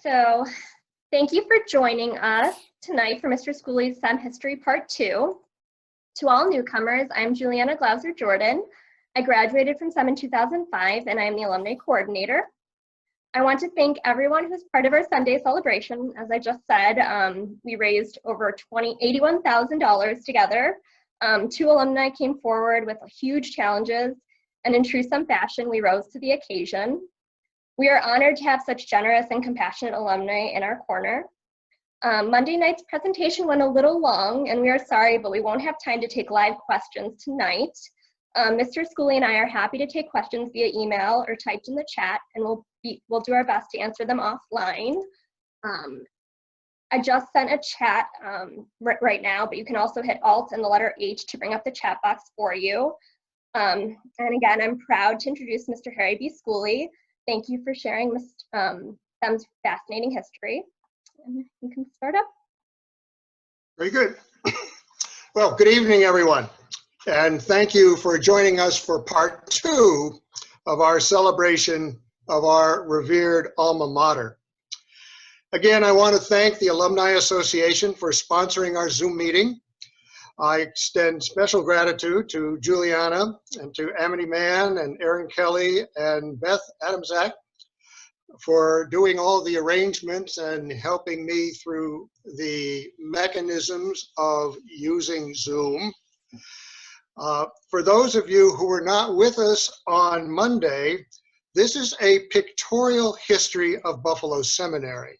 So thank you for joining us tonight for Mr. Schooley's SEM History Part 2. To all newcomers, I'm Juliana Glauser-Jordan. I graduated from SEM in 2005, and I'm the Alumni Coordinator. I want to thank everyone who's part of our Sunday celebration. As I just said, we raised over $81,000 together. 2 alumni came forward with huge challenges, and in true SEM fashion, we rose to the occasion. We are honored to have such generous and compassionate alumni in our corner. Monday night's presentation went a little long, and we are sorry, but we won't have time to take live questions tonight. Mr. Schooley and I are happy to take questions via email or typed in the chat, and we'll do our best to answer them offline. I just sent a chat right now, but you can also hit Alt and the letter H to bring up the chat box for you. And again, I'm proud to introduce Mr. Harry B. Schooley. Thank you for sharing SEM's fascinating history. And you can start up. Very good. Well, good evening, everyone. And thank you for joining us for part 2 of our celebration of our revered alma mater. Again, I want to thank the Alumni Association for sponsoring our Zoom meeting. I extend special gratitude to Juliana and to Amity Mann and Erin Kelly and Beth Adamczak for doing all the arrangements and helping me through the mechanisms of using Zoom. For those of you who were not with us on Monday, this is a pictorial history of Buffalo Seminary.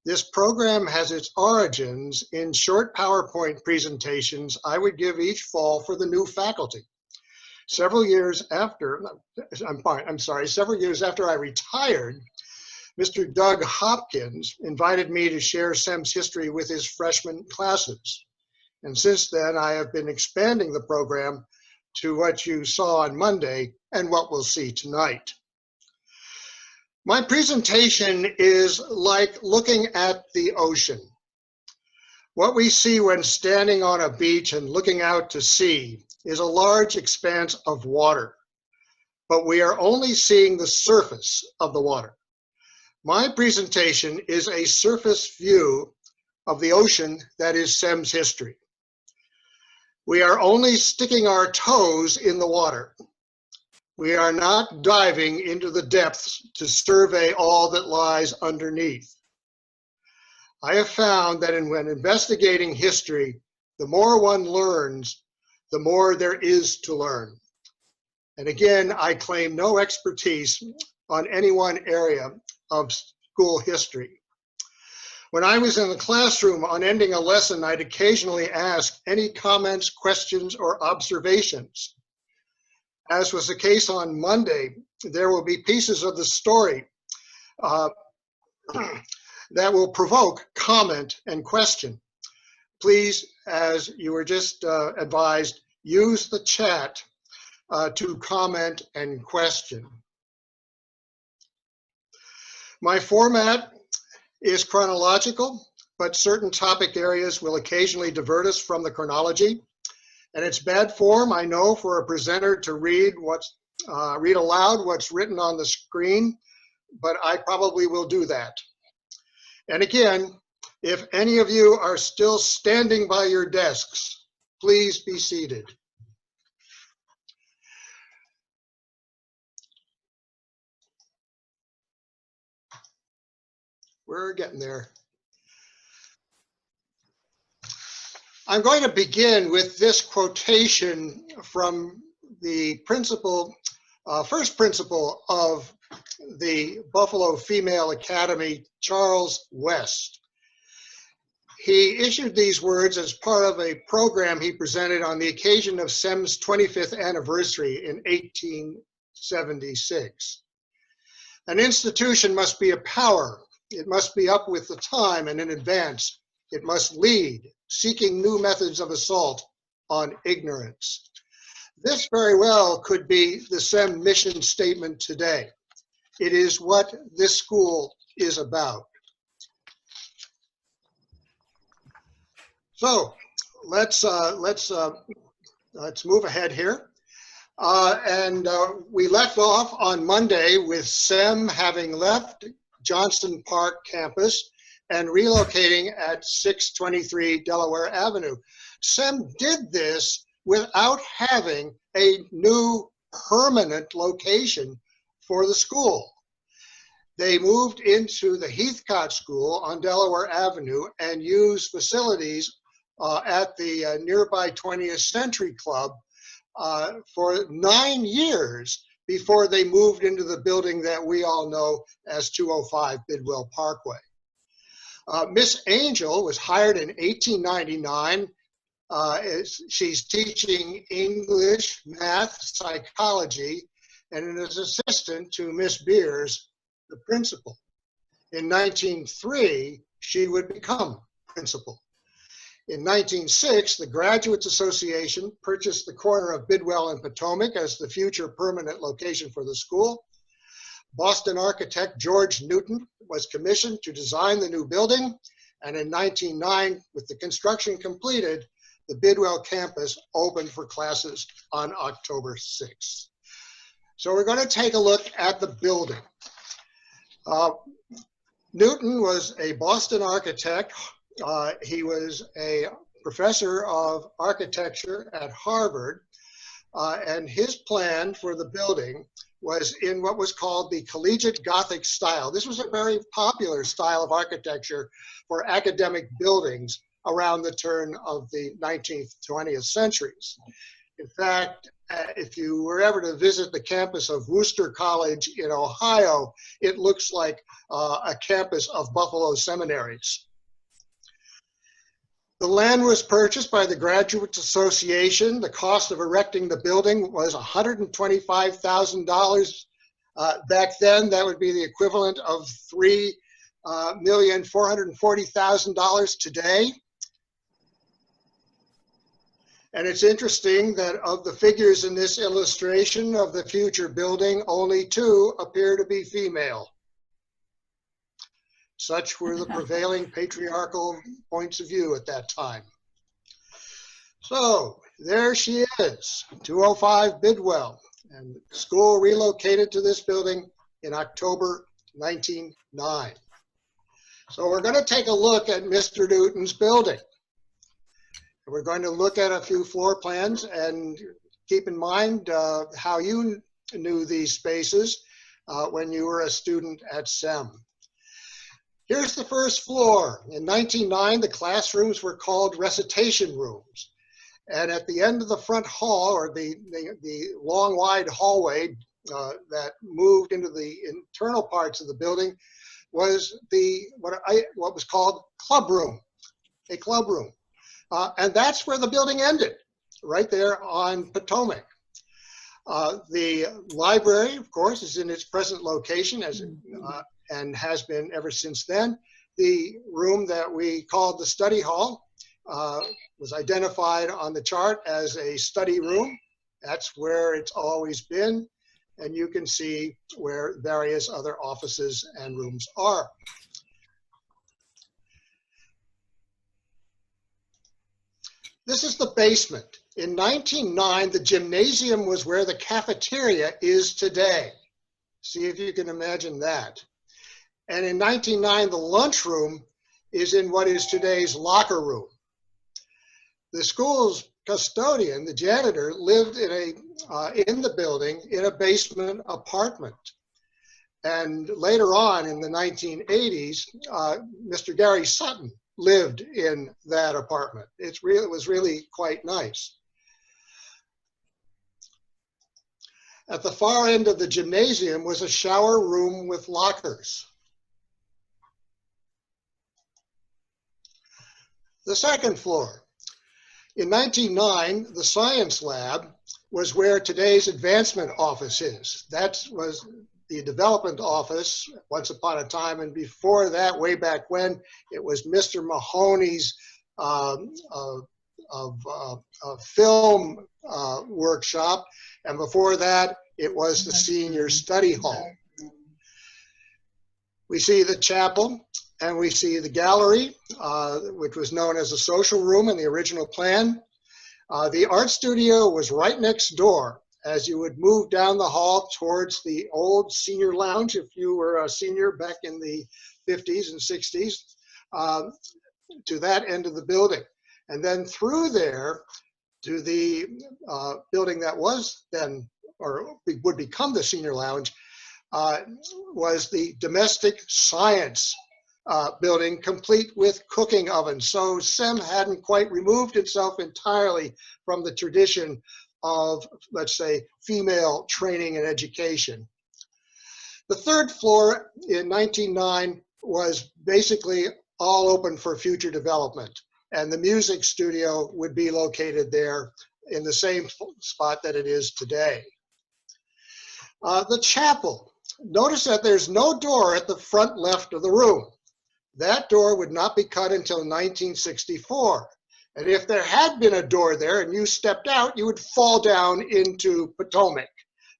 This program has its origins in short PowerPoint presentations I would give each fall for the new faculty. Several years after I retired, Mr. Doug Hopkins invited me to share SEM's history with his freshman classes. And since then, I have been expanding the program to what you saw on Monday and what we'll see tonight. My presentation is like looking at the ocean. What we see when standing on a beach and looking out to sea is a large expanse of water, but we are only seeing the surface of the water. My presentation is a surface view of the ocean that is SEM's history. We are only sticking our toes in the water. We are not diving into the depths to survey all that lies underneath. I have found that when investigating history, the more one learns, the more there is to learn. And again, I claim no expertise on any one area of school history. When I was in the classroom on ending a lesson, I'd occasionally ask any comments, questions, or observations. As was the case on Monday, there will be pieces of the story that will provoke comment and question. Please, as you were just advised, use the chat to comment and question. My format is chronological, but certain topic areas will occasionally divert us from the chronology. And it's bad form, I know, for a presenter to read aloud what's written on the screen, but I probably will do that. And again, if any of you are still standing by your desks, please be seated. We're getting there. I'm going to begin with this quotation from the first principal of the Buffalo Female Academy, Charles West. He issued these words as part of a program he presented on the occasion of SEM's 25th anniversary in 1876. An institution must be a power. It must be up with the time and in advance. It must lead, seeking new methods of assault on ignorance. This very well could be the SEM mission statement today. It is what this school is about. So let's move ahead here. We left off on Monday with SEM having left Johnson Park campus and relocating at 623 Delaware Avenue. SEM did this without having a new permanent location for the school. They moved into the Heathcott School on Delaware Avenue and used facilities at the nearby 20th Century Club for 9 years before they moved into the building that we all know as 205 Bidwell Parkway. Miss Angel was hired in 1899. She's teaching English, math, psychology, and is assistant to Miss Beers, the principal. In 1903, she would become principal. In 1906, the Graduates Association purchased the corner of Bidwell and Potomac as the future permanent location for the school. Boston architect George Newton was commissioned to design the new building, and in 1909, with the construction completed, the Bidwell campus opened for classes on October 6th. So we're going to take a look at the building. Newton was a Boston architect. He was a professor of architecture at Harvard, and his plan for the building was in what was called the collegiate Gothic style. This was a very popular style of architecture for academic buildings around the turn of the 19th, 20th centuries. In fact, if you were ever to visit the campus of Worcester College in Ohio, it looks like a campus of Buffalo seminaries. The land was purchased by the Graduates Association. The cost of erecting the building was $125,000. Back then, that would be the equivalent of $3,440,000 today. And it's interesting that of the figures in this illustration of the future building, only 2 appear to be female. Such were the prevailing patriarchal points of view at that time. So there she is, 205 Bidwell, and the school relocated to this building in October 1909. So we're going to take a look at Mr. Newton's building. We're going to look at a few floor plans and keep in mind how you knew these spaces when you were a student at SEM. Here's the first floor. In 1909, the classrooms were called recitation rooms. And at the end of the front hall, or the long, wide hallway that moved into the internal parts of the building, was what was called club room, a club room. And that's where the building ended, right there on Potomac. The library, of course, is in its present location and has been ever since then. The room that we called the study hall was identified on the chart as a study room. That's where it's always been. And you can see where various other offices and rooms are. This is the basement. In 1909, the gymnasium was where the cafeteria is today. See if you can imagine that. And in 1909, the lunchroom is in what is today's locker room. The school's custodian, the janitor, lived in the building in a basement apartment. And later on in the 1980s, Mr. Gary Sutton lived in that apartment. It was really quite nice. At the far end of the gymnasium was a shower room with lockers. The second floor. In 1909, the science lab was where today's advancement office is. That was the development office once upon a time, and before that, way back when, it was Mr. Mahoney's film workshop, and before that, it was the senior study hall. We see the chapel, and we see the gallery, which was known as a social room in the original plan. The art studio was right next door, as you would move down the hall towards the old senior lounge, if you were a senior back in the 50s and 60s, to that end of the building. And then through there to the building that was then, or would become the senior lounge, was the domestic science building, complete with cooking ovens. So SEM hadn't quite removed itself entirely from the tradition of, let's say, female training and education. The third floor in 1909 was basically all open for future development, and the music studio would be located there in the same spot that it is today. The chapel. Notice that there's no door at the front left of the room. That door would not be cut until 1964. And if there had been a door there and you stepped out, you would fall down into Potomac,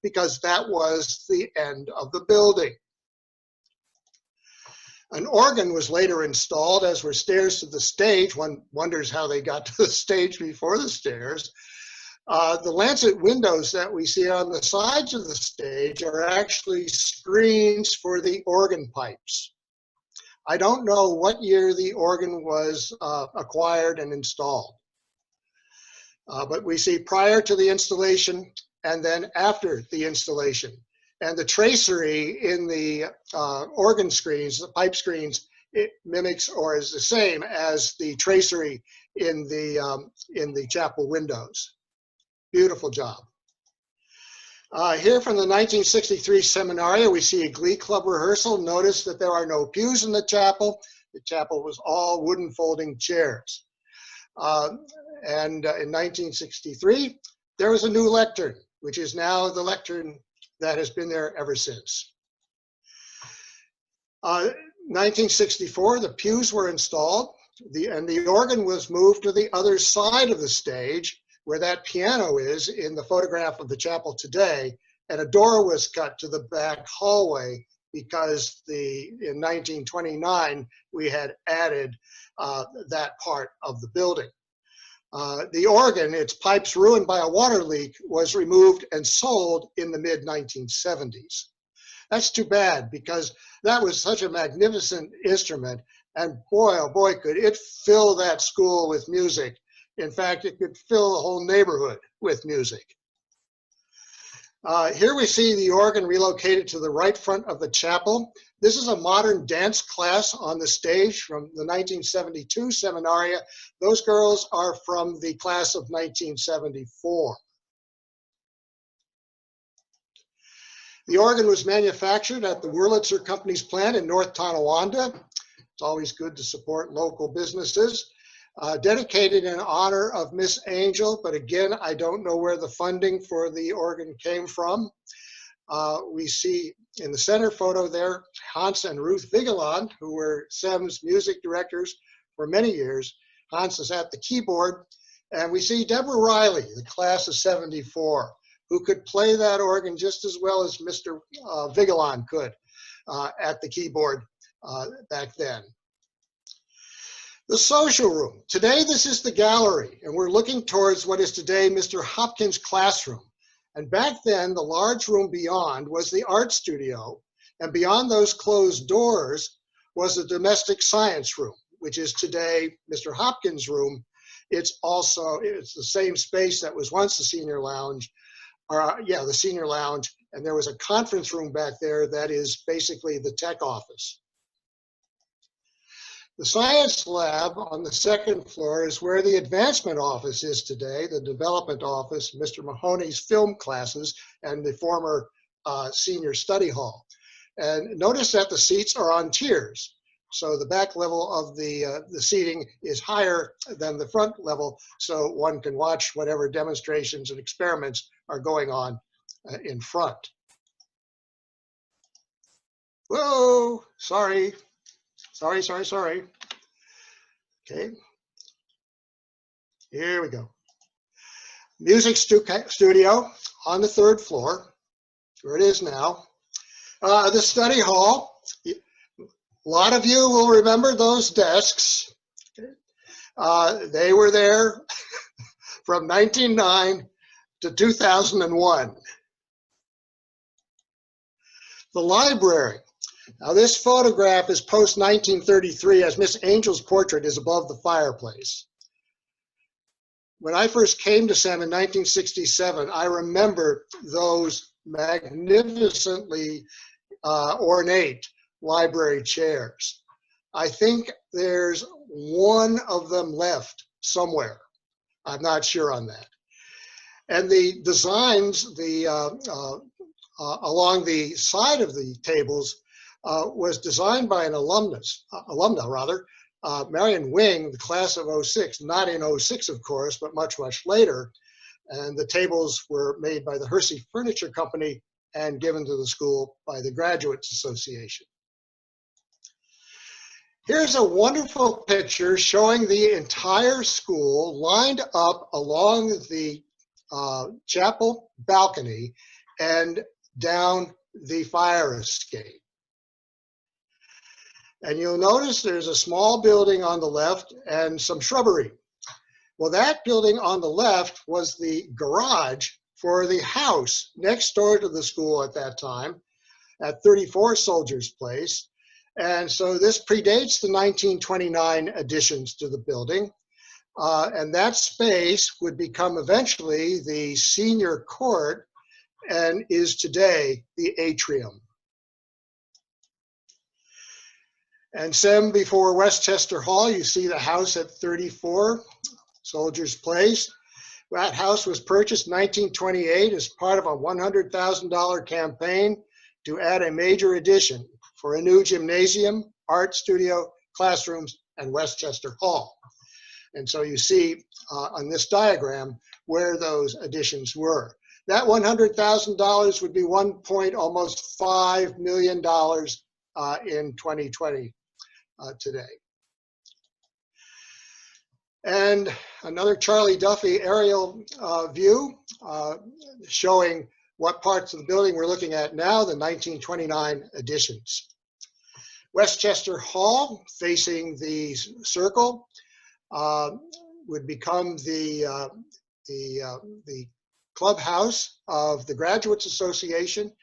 because that was the end of the building. An organ was later installed, as were stairs to the stage. One wonders how they got to the stage before the stairs. The lancet windows that we see on the sides of the stage are actually screens for the organ pipes. I don't know what year the organ was acquired and installed, but we see prior to the installation and then after the installation. And the tracery in the organ screens, the pipe screens, it mimics or is the same as the tracery in the chapel windows. Beautiful job. Here from the 1963 seminaria, we see a glee club rehearsal. Notice that there are no pews in the chapel. The chapel was all wooden folding chairs. In 1963, there was a new lectern, which is now the lectern that has been there ever since. 1964, the pews were installed, and the organ was moved to the other side of the stage, where that piano is in the photograph of the chapel today, and a door was cut to the back hallway because in 1929 we had added that part of the building. The organ, its pipes ruined by a water leak, was removed and sold in the mid-1970s. That's too bad, because that was such a magnificent instrument, and boy, oh boy, could it fill that school with music. In fact, it could fill the whole neighborhood with music. Here we see the organ relocated to the right front of the chapel. This is a modern dance class on the stage from the 1972 seminaria. Those girls are from the class of 1974. The organ was manufactured at the Wurlitzer Company's plant in North Tonawanda. It's always good to support local businesses. Dedicated in honor of Miss Angel, but again, I don't know where the funding for the organ came from. We see in the center photo there, Hans and Ruth Vigeland, who were SEM's music directors for many years. Hans is at the keyboard, and we see Deborah Riley, the class of 74, who could play that organ just as well as Mr. Vigeland could at the keyboard back then. The social room. Today, this is the gallery, and we're looking towards what is today Mr. Hopkins' classroom. And back then, the large room beyond was the art studio, and beyond those closed doors was the domestic science room, which is today Mr. Hopkins' room. It's the same space that was once the senior lounge, the senior lounge, and there was a conference room back there that is basically the tech office. The science lab on the second floor is where the advancement office is today, the development office, Mr. Mahoney's film classes, and the former senior study hall. And notice that the seats are on tiers. So the back level of the seating is higher than the front level, so one can watch whatever demonstrations and experiments are going on in front. Whoa, sorry. Sorry. Okay. Here we go. Music studio on the third floor, where it is now. The study hall. A lot of you will remember those desks. They were there from 1909 to 2001. The library. Now this photograph is post-1933 as Miss Angel's portrait is above the fireplace. When I first came to SEM in 1967, I remember those magnificently ornate library chairs. I think there's one of them left somewhere. I'm not sure on that. And the designs, along the side of the tables, was designed by an alumna, Marion Wing, the class of '06, not in '06, of course, but much, much later. And the tables were made by the Hersey Furniture Company and given to the school by the Graduates Association. Here's a wonderful picture showing the entire school lined up along the chapel balcony and down the fire escape. And you'll notice there's a small building on the left and some shrubbery. Well, that building on the left was the garage for the house next door to the school at that time, at 34 Soldiers Place. And so this predates the 1929 additions to the building. And that space would become eventually the senior court and is today the atrium. And SEM before Westchester Hall, you see the house at 34 Soldiers Place. That house was purchased in 1928 as part of a $100,000 campaign to add a major addition for a new gymnasium, art studio, classrooms, and Westchester Hall. And so you see on this diagram where those additions were. That $100,000 would be almost $1.5 million in 2020 today. And another Charlie Duffy aerial view showing what parts of the building we're looking at now, the 1929 additions. Westchester Hall, facing the circle, would become the clubhouse of the Graduates Association,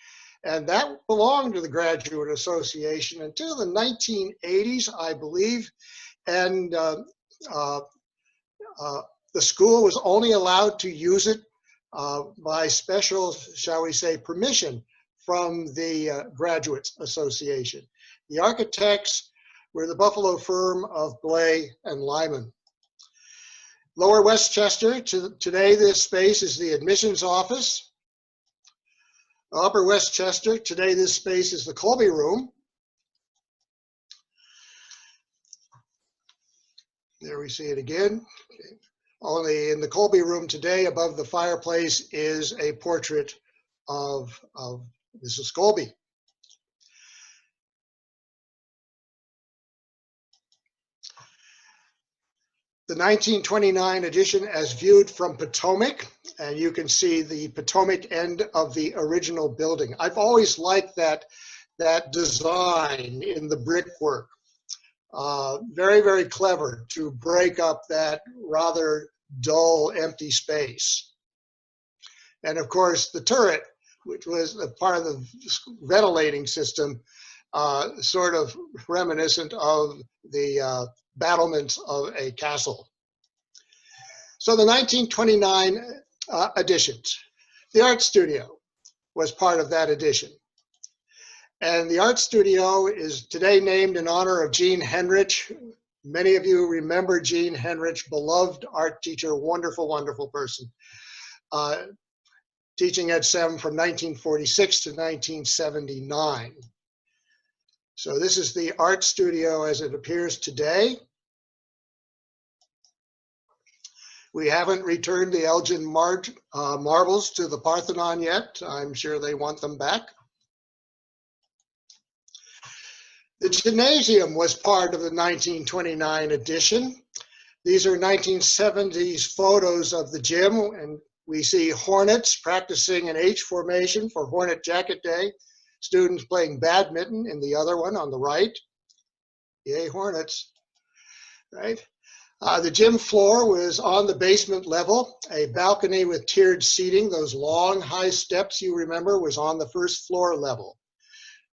and that belonged to the Graduate Association until the 1980s, I believe, and the school was only allowed to use it by special, shall we say, permission from the Graduates Association. The architects were the Buffalo firm of Blay and Lyman. Lower Westchester, today this space is the admissions office. Upper Westchester, today this space is the Colby Room. There we see it again. Okay. Only in the Colby Room today, above the fireplace, is a portrait of Mrs. Colby. The 1929 edition as viewed from Potomac, and you can see the Potomac end of the original building. I've always liked that design in the brickwork. Very, very clever to break up that rather dull, empty space. And of course, the turret, which was a part of the ventilating system, sort of reminiscent of the battlements of a castle. So the 1929 additions. The art studio was part of that addition. And the art studio is today named in honor of Gene Henrich. Many of you remember Gene Henrich, beloved art teacher, wonderful, wonderful person. Teaching at SEM from 1946 to 1979. So this is the art studio as it appears today. We haven't returned the Elgin marbles to the Parthenon yet. I'm sure they want them back. The gymnasium was part of the 1929 edition. These are 1970s photos of the gym, and we see Hornets practicing an H formation for Hornet Jacket Day. Students playing badminton in the other one on the right. Yay, Hornets, right? The gym floor was on the basement level. A balcony with tiered seating, those long high steps you remember, was on the first floor level.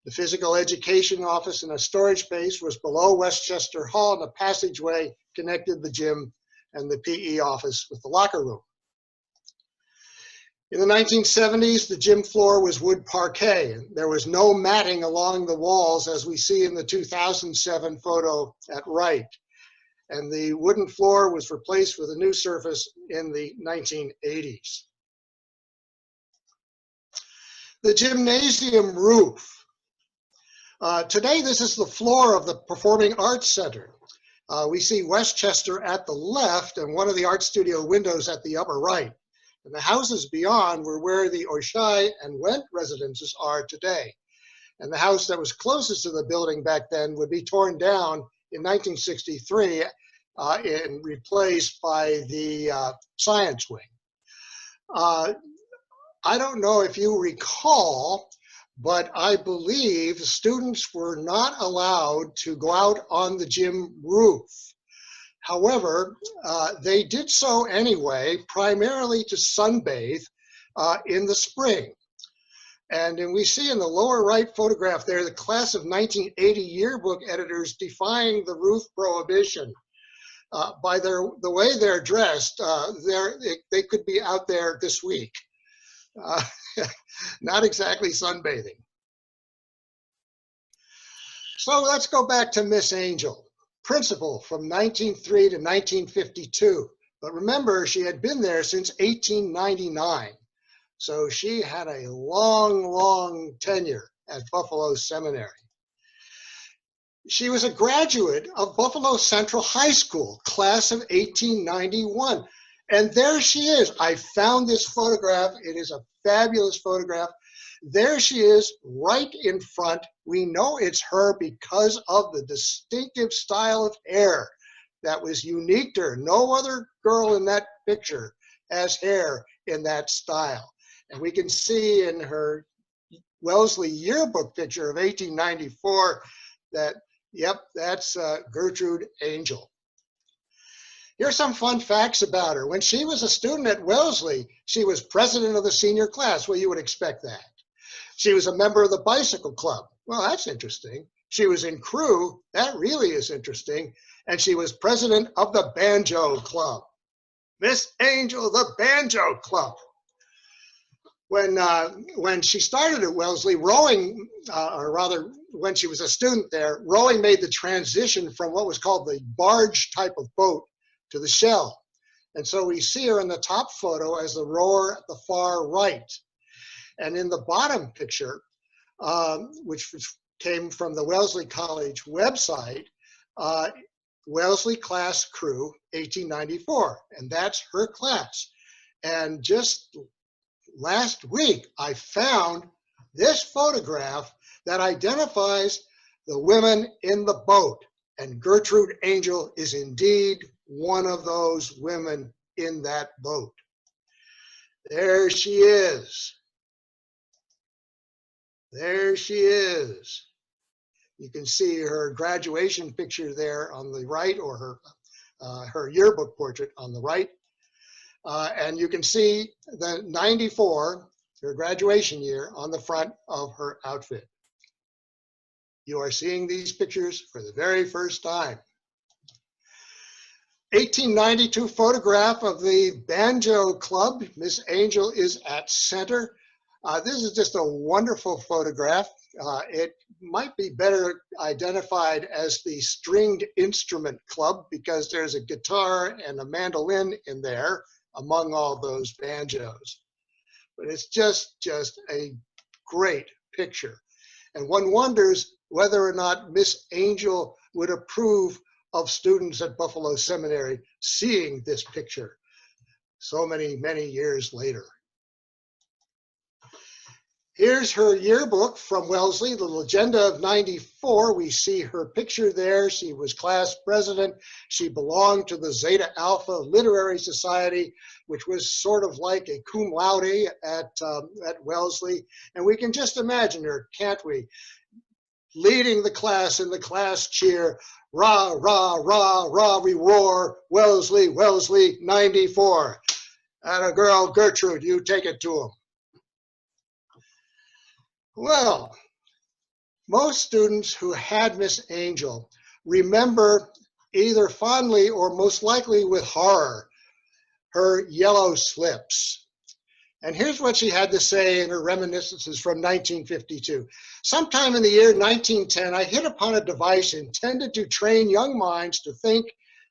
The physical education office and a storage space was below Westchester Hall, and a passageway connected the gym and the PE office with the locker room. In the 1970s, the gym floor was wood parquet. There was no matting along the walls as we see in the 2007 photo at right. And the wooden floor was replaced with a new surface in the 1980s. The gymnasium roof. Today, this is the floor of the Performing Arts Center. We see Westchester at the left and one of the art studio windows at the upper right. And the houses beyond were where the Oshai and Wendt residences are today. And the house that was closest to the building back then would be torn down in 1963 and replaced by the science wing. I don't know if you recall, but I believe students were not allowed to go out on the gym roof. However, they did so anyway, primarily to sunbathe in the spring. And then we see in the lower right photograph there, the class of 1980 yearbook editors defying the roof prohibition. By the way they're dressed, they could be out there this week. Not exactly sunbathing. So let's go back to Miss Angel, principal from 1903 to 1952. But remember, she had been there since 1899. So she had a long, long tenure at Buffalo Seminary. She was a graduate of Buffalo Central High School, class of 1891. And there she is. I found this photograph. It is a fabulous photograph. There she is right in front. We know it's her because of the distinctive style of hair that was unique to her. No other girl in that picture has hair in that style. And we can see in her Wellesley yearbook picture of 1894 that, yep, that's Gertrude Angel. Here's some fun facts about her. When she was a student at Wellesley, she was president of the senior class. Well, you would expect that. She was a member of the bicycle club. Well, that's interesting. She was in crew. That really is interesting. And she was president of the banjo club. Miss Angel, the banjo club. When she started at Wellesley, rowing, or rather when she was a student there, rowing made the transition from what was called the barge type of boat to the shell. And so we see her in the top photo as the rower at the far right. And in the bottom picture, which came from the Wellesley College website, Wellesley class crew 1894, and that's her class. And just last week, I found this photograph that identifies the women in the boat, and Gertrude Angel is indeed one of those women in that boat. There she is. There she is. You can see her graduation picture there on the right, or her yearbook portrait on the right. And you can see the 94, her graduation year, on the front of her outfit. You are seeing these pictures for the very first time. 1892 photograph of the Banjo Club. Miss Angel is at center. This is just a wonderful photograph. It might be better identified as the Stringed Instrument Club because there's a guitar and a mandolin in there among all those banjos. But it's just a great picture. And one wonders whether or not Miss Angel would approve of students at Buffalo Seminary seeing this picture so many, many years later. Here's her yearbook from Wellesley, the Legenda of 94. We see her picture there. She was class president. She belonged to the Zeta Alpha Literary Society, which was sort of like a cum laude at Wellesley. And we can just imagine her, can't we? leading the class in the class cheer. Rah, rah, rah, rah, we roar. Wellesley, Wellesley, 94. And a girl, Gertrude, you take it to him. Well, most students who had Miss Angel remember either fondly or most likely with horror her yellow slips. And here's what she had to say in her reminiscences from 1952. Sometime in the year 1910, I hit upon a device intended to train young minds to think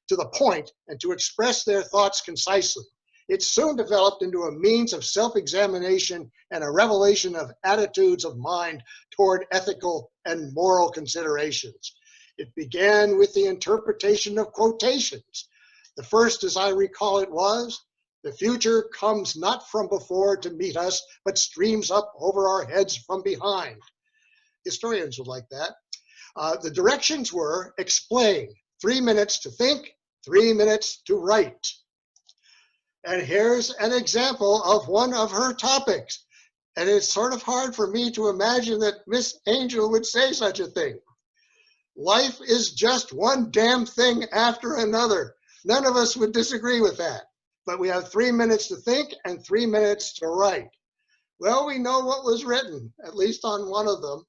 to the point and to express their thoughts concisely. It soon developed into a means of self-examination and a revelation of attitudes of mind toward ethical and moral considerations. It began with the interpretation of quotations. The first, as I recall it, was, "The future comes not from before to meet us, but streams up over our heads from behind." Historians would like that. The directions were, explain, 3 minutes to think, 3 minutes to write. And here's an example of one of her topics. And it's sort of hard for me to imagine that Miss Angel would say such a thing. Life is just one damn thing after another. None of us would disagree with that. But we have 3 minutes to think and 3 minutes to write. Well, we know what was written, at least on one of them.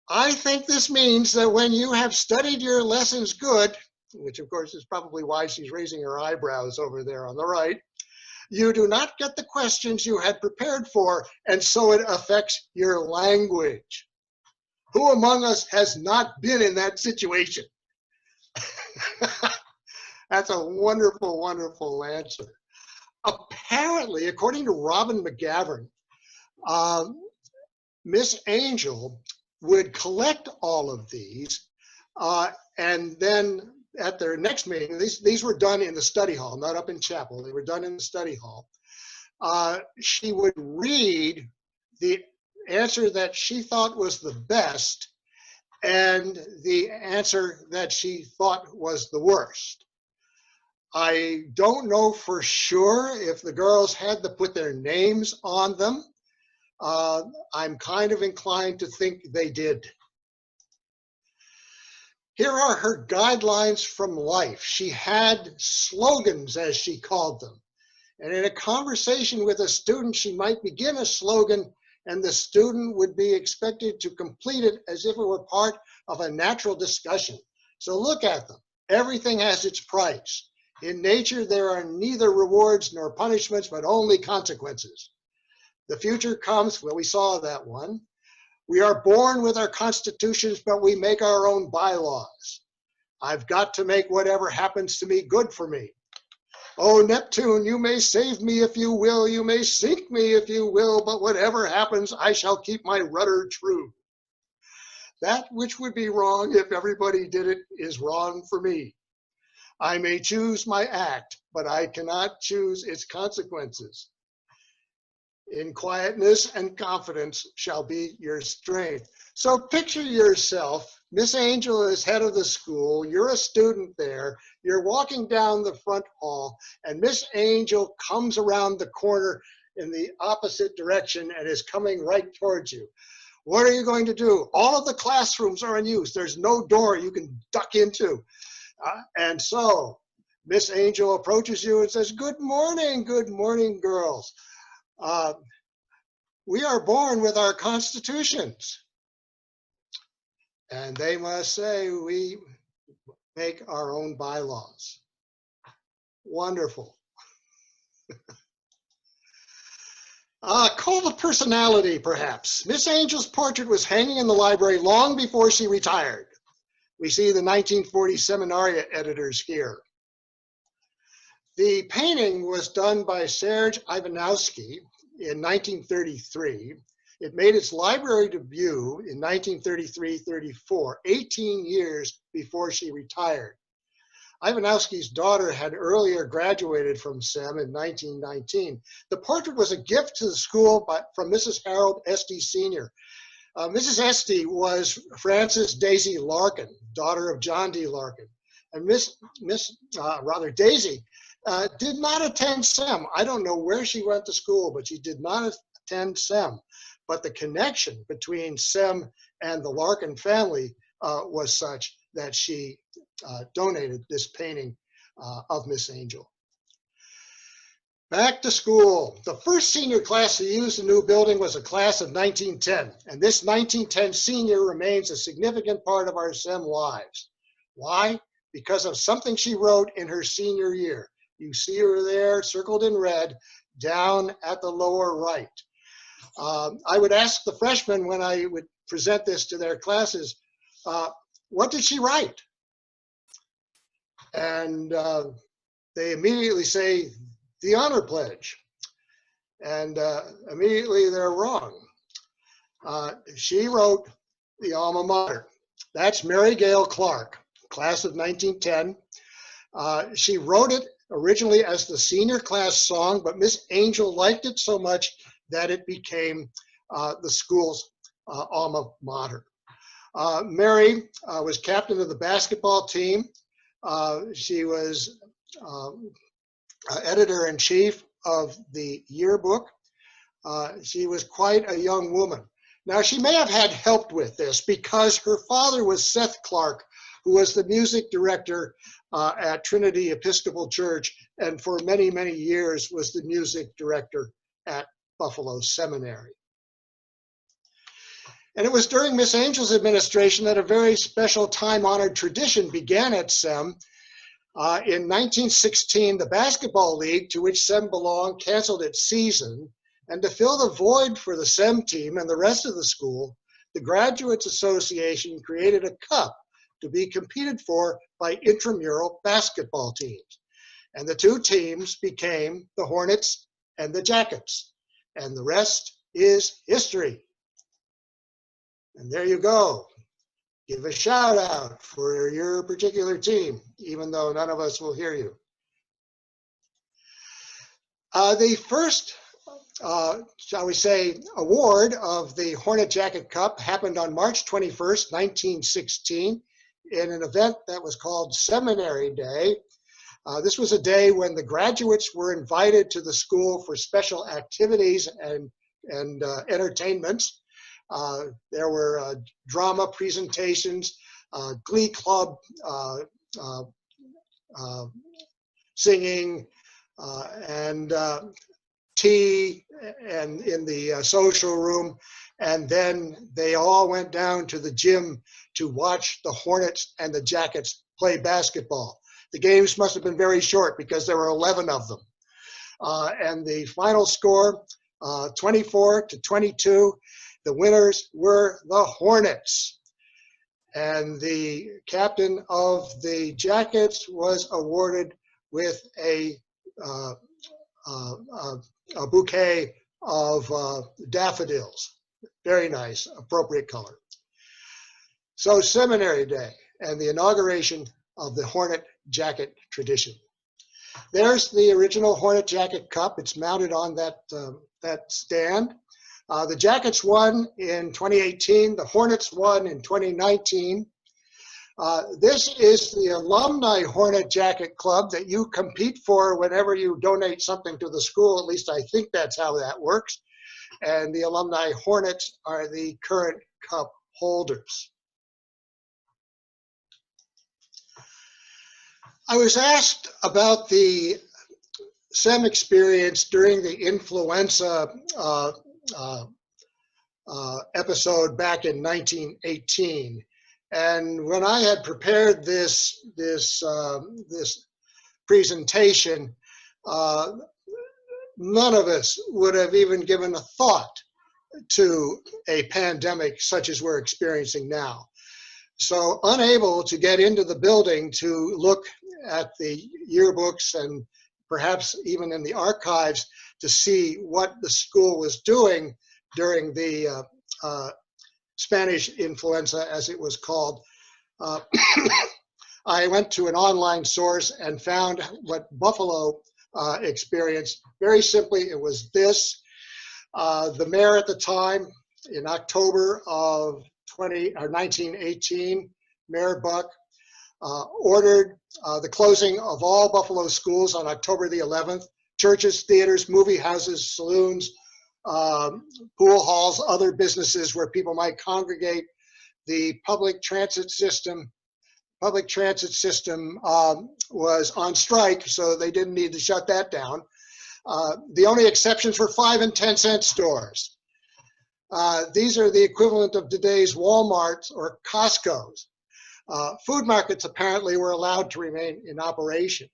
I think this means that when you have studied your lessons good, which of course is probably why she's raising her eyebrows over there on the right, you do not get the questions you had prepared for, and so it affects your language. Who among us has not been in that situation? That's a wonderful, wonderful answer. Apparently, according to Robin McGavern, Miss Angel would collect all of these, and then at their next meeting, these were done in the study hall, not up in chapel. They were done in the study hall. She would read the answer that she thought was the best and the answer that she thought was the worst. I don't know for sure if the girls had to put their names on them. I'm kind of inclined to think they did. Here are her guidelines from life. She had slogans, as she called them. And in a conversation with a student, she might begin a slogan, and the student would be expected to complete it as if it were part of a natural discussion. So look at them. Everything has its price. In nature, there are neither rewards nor punishments, but only consequences. The future comes, well, we saw that one. We are born with our constitutions, but we make our own bylaws. I've got to make whatever happens to me good for me. Oh, Neptune, you may save me if you will, you may sink me if you will, but whatever happens, I shall keep my rudder true. That which would be wrong if everybody did it is wrong for me. I may choose my act, but I cannot choose its consequences. In quietness and confidence shall be your strength. So picture yourself, Miss Angel is head of the school, you're a student there, you're walking down the front hall, and Miss Angel comes around the corner in the opposite direction and is coming right towards you. What are you going to do? All of the classrooms are in use. There's no door you can duck into. And so Miss Angel approaches you and says, good morning, girls. We are born with our constitutions. And they must say we make our own bylaws. Wonderful. Cult of personality, perhaps. Miss Angel's portrait was hanging in the library long before she retired. We see the 1940 Seminaria editors here. The painting was done by Serge Ivanowski in 1933. It made its library debut in 1933-34, 18 years before she retired. Ivanowski's daughter had earlier graduated from SEM in 1919. The portrait was a gift to the school from Mrs. Harold Esty Sr. Mrs. Esty was Frances Daisy Larkin, daughter of John D. Larkin. And Daisy did not attend SEM. I don't know where she went to school, but she did not attend SEM. but the connection between SEM and the Larkin family was such that she donated this painting of Miss Angel. Back to school. The first senior class to use the new building was a class of 1910, and this 1910 senior remains a significant part of our SEM lives. Why? Because of something she wrote in her senior year. You see her there, circled in red, down at the lower right. I would ask the freshmen when I would present this to their classes, what did she write? And they immediately say, the honor pledge. And immediately they're wrong. She wrote the alma mater. That's Mary Gale Clark, class of 1910. She wrote it originally as the senior class song, but Miss Angel liked it so much that it became the school's alma mater. Mary was captain of the basketball team. She was editor-in-chief of the yearbook. She was quite a young woman. Now, she may have had help with this because her father was Seth Clark, who was the music director at Trinity Episcopal Church, and for many, many years was the music director at Buffalo Seminary. And it was during Miss Angel's administration that a very special time-honored tradition began at SEM. In 1916, the basketball league to which SEM belonged canceled its season, and to fill the void for the SEM team and the rest of the school, the Graduates Association created a cup to be competed for by intramural basketball teams. And the two teams became the Hornets and the Jackets, and the rest is history. And there you go. Give a shout out for your particular team, even though none of us will hear you. The first, shall we say, award of the Hornet Jacket Cup happened on March 21st, 1916, in an event that was called Seminary Day. This was a day when the graduates were invited to the school for special activities and entertainments. There were drama presentations, glee club singing, and tea and in the social room. And then they all went down to the gym to watch the Hornets and the Jackets play basketball. The games must have been very short because there were 11 of them. And the final score, 24-22, the winners were the Hornets. And the captain of the Jackets was awarded with a bouquet of daffodils. Very nice, appropriate color. So Seminary Day and the inauguration of the Hornet Jacket tradition. There's the original Hornet Jacket Cup. It's mounted on that stand. The Jackets won in 2018. The Hornets won in 2019. This is the Alumni Hornet Jacket Club that you compete for whenever you donate something to the school. At least I think that's how that works. And the Alumni Hornets are the current cup holders. I was asked about the SEM experience during the influenza episode back in 1918. And when I had prepared this presentation, none of us would have even given a thought to a pandemic such as we're experiencing now. So unable to get into the building to look at the yearbooks and perhaps even in the archives to see what the school was doing during the Spanish influenza, as it was called. I went to an online source and found what Buffalo experienced. Very simply, it was this. The mayor at the time, in October of 1918, Mayor Buck ordered the closing of all Buffalo schools on October the 11th. Churches, theaters, movie houses, saloons, pool halls, other businesses where people might congregate. The public transit system was on strike, so they didn't need to shut that down. The only exceptions were 5 and 10-cent stores. These are the equivalent of today's Walmarts or Costco's. Food markets apparently were allowed to remain in operation.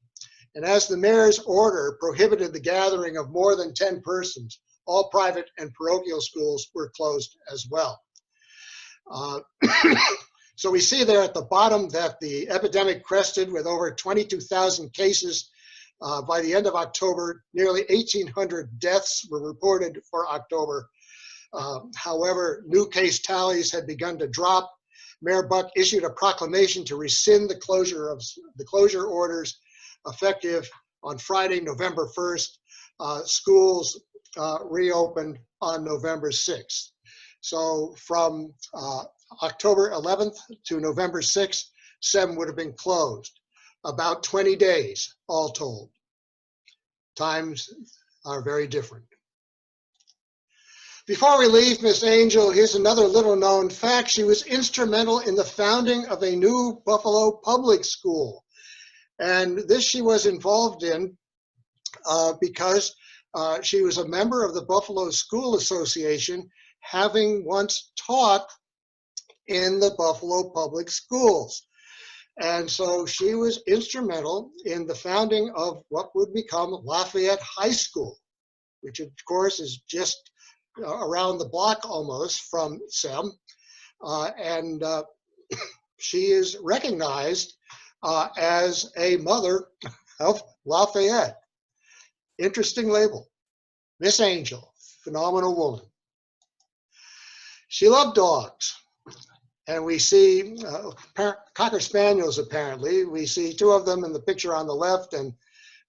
And as the mayor's order prohibited the gathering of more than 10 persons, all private and parochial schools were closed as well. So we see there at the bottom that the epidemic crested with over 22,000 cases. By the end of October, nearly 1,800 deaths were reported for October. However, new case tallies had begun to drop. Mayor Buck issued a proclamation to rescind the closure orders effective on Friday, November 1st. Schools reopened on November 6th. So from October 11th to November 6th, SEM would have been closed. About 20 days, all told. Times are very different. Before we leave Miss Angel, here's another little known fact. She was instrumental in the founding of a new Buffalo public school. And this she was involved in because she was a member of the Buffalo School Association, having once taught in the Buffalo public schools. And so she was instrumental in the founding of what would become Lafayette High School, which of course is just around the block almost from SEM. She is recognized as a mother of Lafayette. Interesting label. Miss Angel, phenomenal woman. She loved dogs. And we see Cocker Spaniels, apparently. We see 2 of them in the picture on the left, and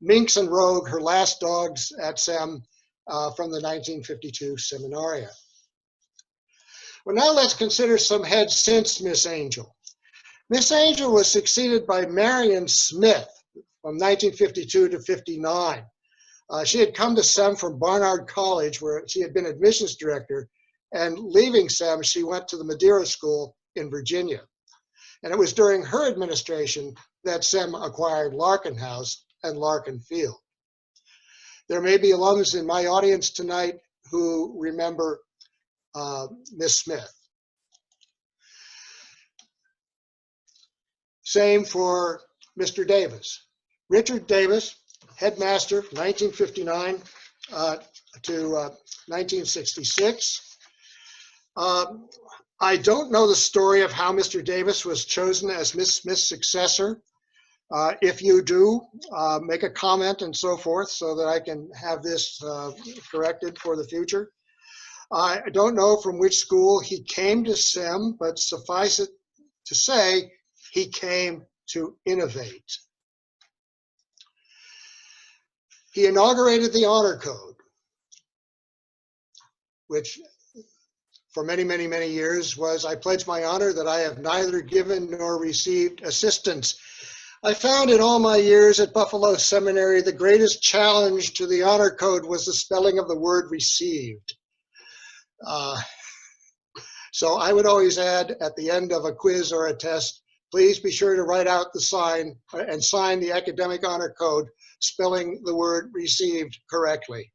Minx and Rogue, her last dogs at SEM from the 1952 seminaria. Well, now let's consider some heads since Miss Angel. Miss Angel was succeeded by Marion Smith from 1952 to 59. She had come to SEM from Barnard College, where she had been admissions director, and leaving SEM, she went to the Madeira School in Virginia. And it was during her administration that SEM acquired Larkin House and Larkin Field. There may be alums in my audience tonight who remember Miss Smith. Same for Mr. Davis. Richard Davis, headmaster, 1959 to 1966. I don't know the story of how Mr. Davis was chosen as Miss Smith's successor. If you do, make a comment and so forth so that I can have this corrected for the future. I don't know from which school he came to SEM, but suffice it to say, he came to innovate. He inaugurated the honor code, which for many, many, many years was, I pledge my honor that I have neither given nor received assistance. I found in all my years at Buffalo Seminary, the greatest challenge to the honor code was the spelling of the word received. So I would always add at the end of a quiz or a test, please be sure to write out the sign and sign the academic honor code, spelling the word received correctly.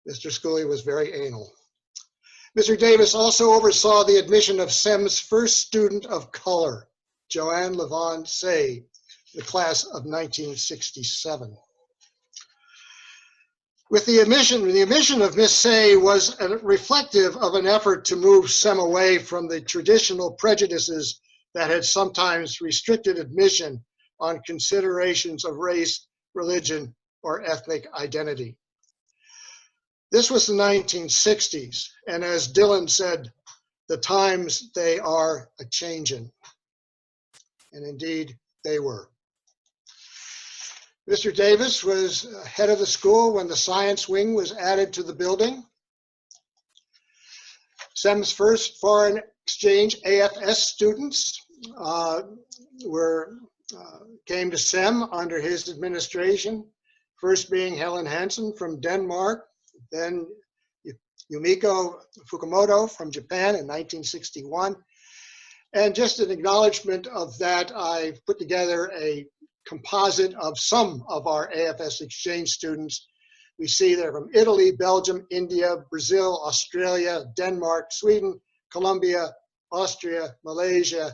Mr. Schooley was very anal. Mr. Davis also oversaw the admission of SEM's first student of color, Joanne Levon Say, the class of 1967. With the admission of Miss Say was reflective of an effort to move SEM away from the traditional prejudices that had sometimes restricted admission on considerations of race, religion, or ethnic identity. This was the 1960s, and as Dylan said, the times they are a-changin'. And indeed, they were. Mr. Davis was head of the school when the science wing was added to the building. SEM's first foreign exchange AFS students came to SEM under his administration first being Helen Hansen from Denmark, then Yumiko Fukumoto from Japan in 1961. And just an acknowledgement of that, I put together a composite of some of our AFS exchange students. We see they're from Italy, Belgium, India, Brazil, Australia, Denmark, Sweden, Colombia, Austria, Malaysia.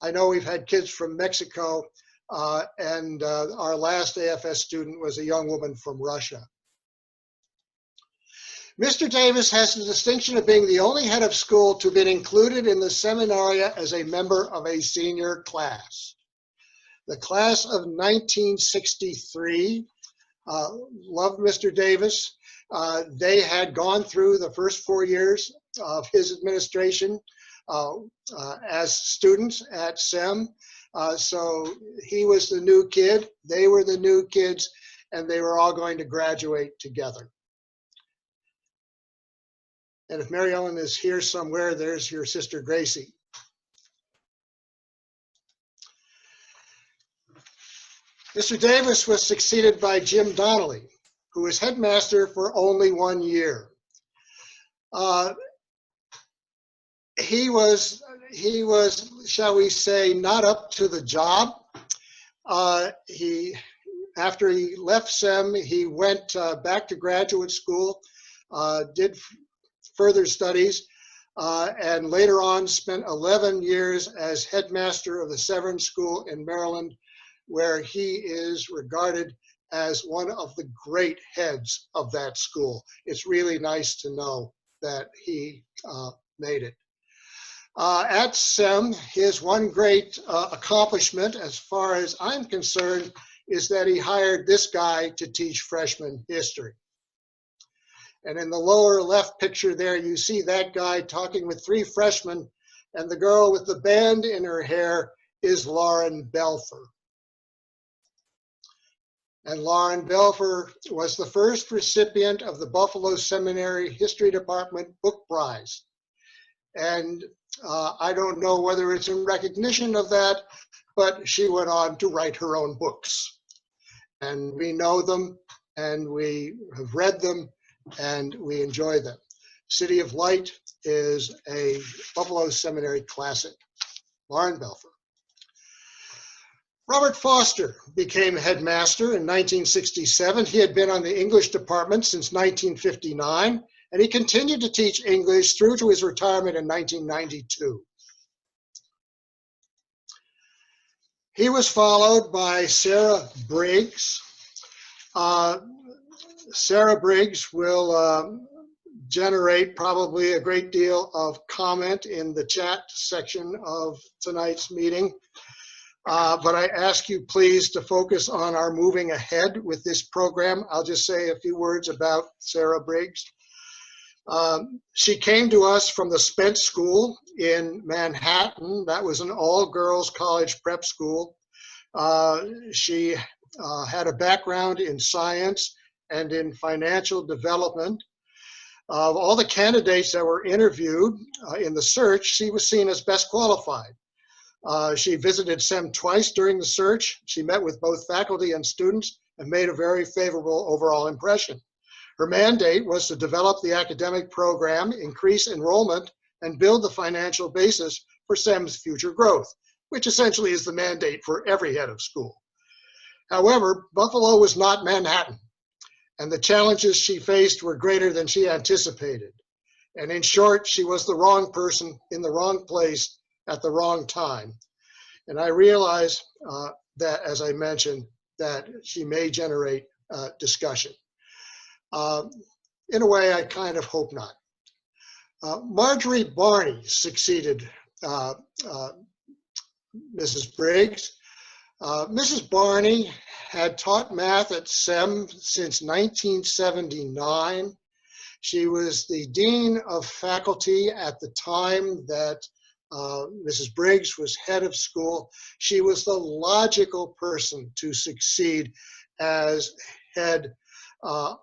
I know we've had kids from Mexico, and our last AFS student was a young woman from Russia. Mr. Davis has the distinction of being the only head of school to have been included in the seminaria as a member of a senior class. The class of 1963 loved Mr. Davis. They had gone through the first 4 years of his administration as students at SEM. So he was the new kid, they were the new kids, and they were all going to graduate together. And if Mary Ellen is here somewhere, there's your sister Gracie. Mr. Davis was succeeded by Jim Donnelly, who was headmaster for only 1 year. He was, shall we say, not up to the job. After he left SEM, he went back to graduate school, did further studies, and later on spent 11 years as headmaster of the Severn School in Maryland, where he is regarded as one of the great heads of that school. It's really nice to know that he made it. At SEM, his one great accomplishment, as far as I'm concerned, is that he hired this guy to teach freshman history. And in the lower left picture there, you see that guy talking with 3 freshmen, and the girl with the band in her hair is Lauren Belfer. And Lauren Belfer was the first recipient of the Buffalo Seminary History Department Book Prize. And I don't know whether it's in recognition of that, but she went on to write her own books. And we know them, and we have read them, and we enjoy them. City of Light is a Buffalo Seminary classic. Lauren Belfer. Robert Foster became headmaster in 1967. He had been on the English department since 1959, and he continued to teach English through to his retirement in 1992. He was followed by Sarah Briggs. Sarah Briggs will generate probably a great deal of comment in the chat section of tonight's meeting. But I ask you please to focus on our moving ahead with this program. I'll just say a few words about Sarah Briggs. She came to us from the Spence School in Manhattan. That was an all-girls college prep school. She had a background in science and in financial development. Of all the candidates that were interviewed in the search, she was seen as best qualified. She visited SEM twice during the search. She met with both faculty and students and made a very favorable overall impression. Her mandate was to develop the academic program, increase enrollment, and build the financial basis for SEM's future growth, which essentially is the mandate for every head of school. However, Buffalo was not Manhattan, and the challenges she faced were greater than she anticipated. And in short, she was the wrong person in the wrong place at the wrong time. And I realize that, as I mentioned, that she may generate discussion. In a way, I kind of hope not. Marjorie Barney succeeded Mrs. Briggs. Mrs. Barney had taught math at SEM since 1979. She was the Dean of Faculty at the time that Mrs. Briggs was head of school. She was the logical person to succeed as head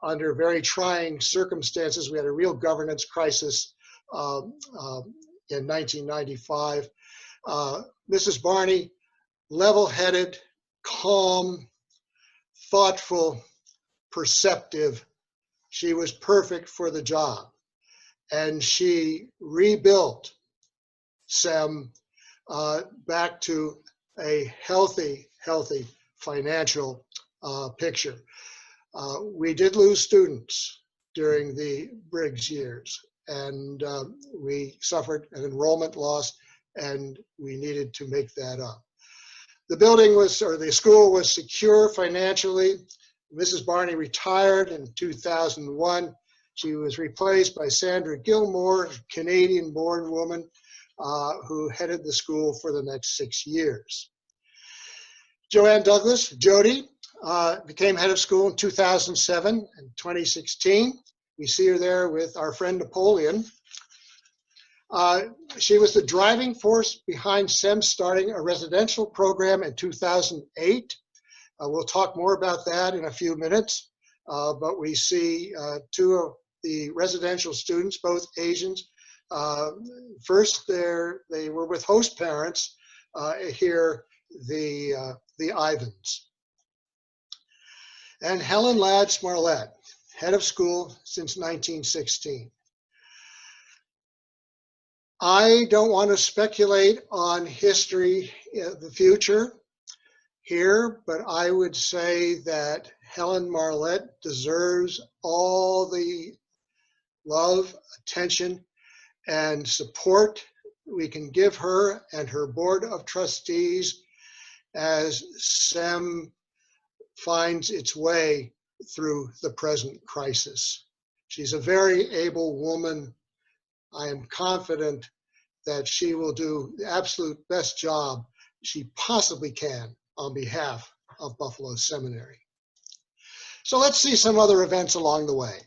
under very trying circumstances. We had a real governance crisis in 1995. Mrs. Barney, level-headed, calm, thoughtful, perceptive. She was perfect for the job. And she rebuilt SEM back to a healthy financial picture. We did lose students during the Briggs years, and we suffered an enrollment loss, and we needed to make that up. The building was, or the school was secure financially. Mrs. Barney retired in 2001. She was replaced by Sandra Gilmore, a Canadian-born woman who headed the school for the next 6 years. Joanne Douglas, Jody, became head of school in 2007 and 2016. We see her there with our friend Napoleon. She was the driving force behind SEM starting a residential program in 2008. We'll talk more about that in a few minutes, but we see two of the residential students, both Asians. First, they were with host parents here, the Ivans. And Helen Ladd Smarlett, head of school since 1916. I don't want to speculate on history in the future here, but I would say that Helen Marlett deserves all the love, attention, and support we can give her and her board of trustees as SEM finds its way through the present crisis. She's a very able woman. I am confident that she will do the absolute best job she possibly can on behalf of Buffalo Seminary. So let's see some other events along the way.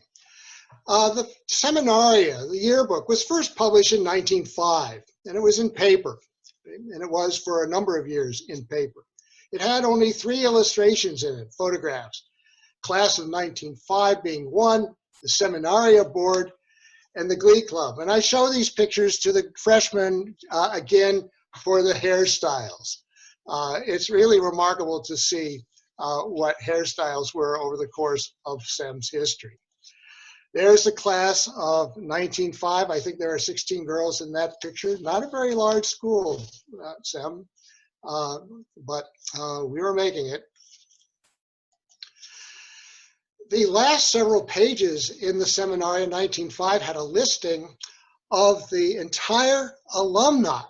The Seminaria, the yearbook, was first published in 1905, and it was in paper, and it was for a number of years in paper. It had only 3 illustrations in it, photographs. Class of 1905 being one, the Seminaria board, and the Glee Club. And I show these pictures to the freshmen again for the hairstyles. It's really remarkable to see what hairstyles were over the course of SEM's history. There's the class of 1905. I think there are 16 girls in that picture. Not a very large school, SEM, but we were making it. The last several pages in the Seminaria 1905 had a listing of the entire alumni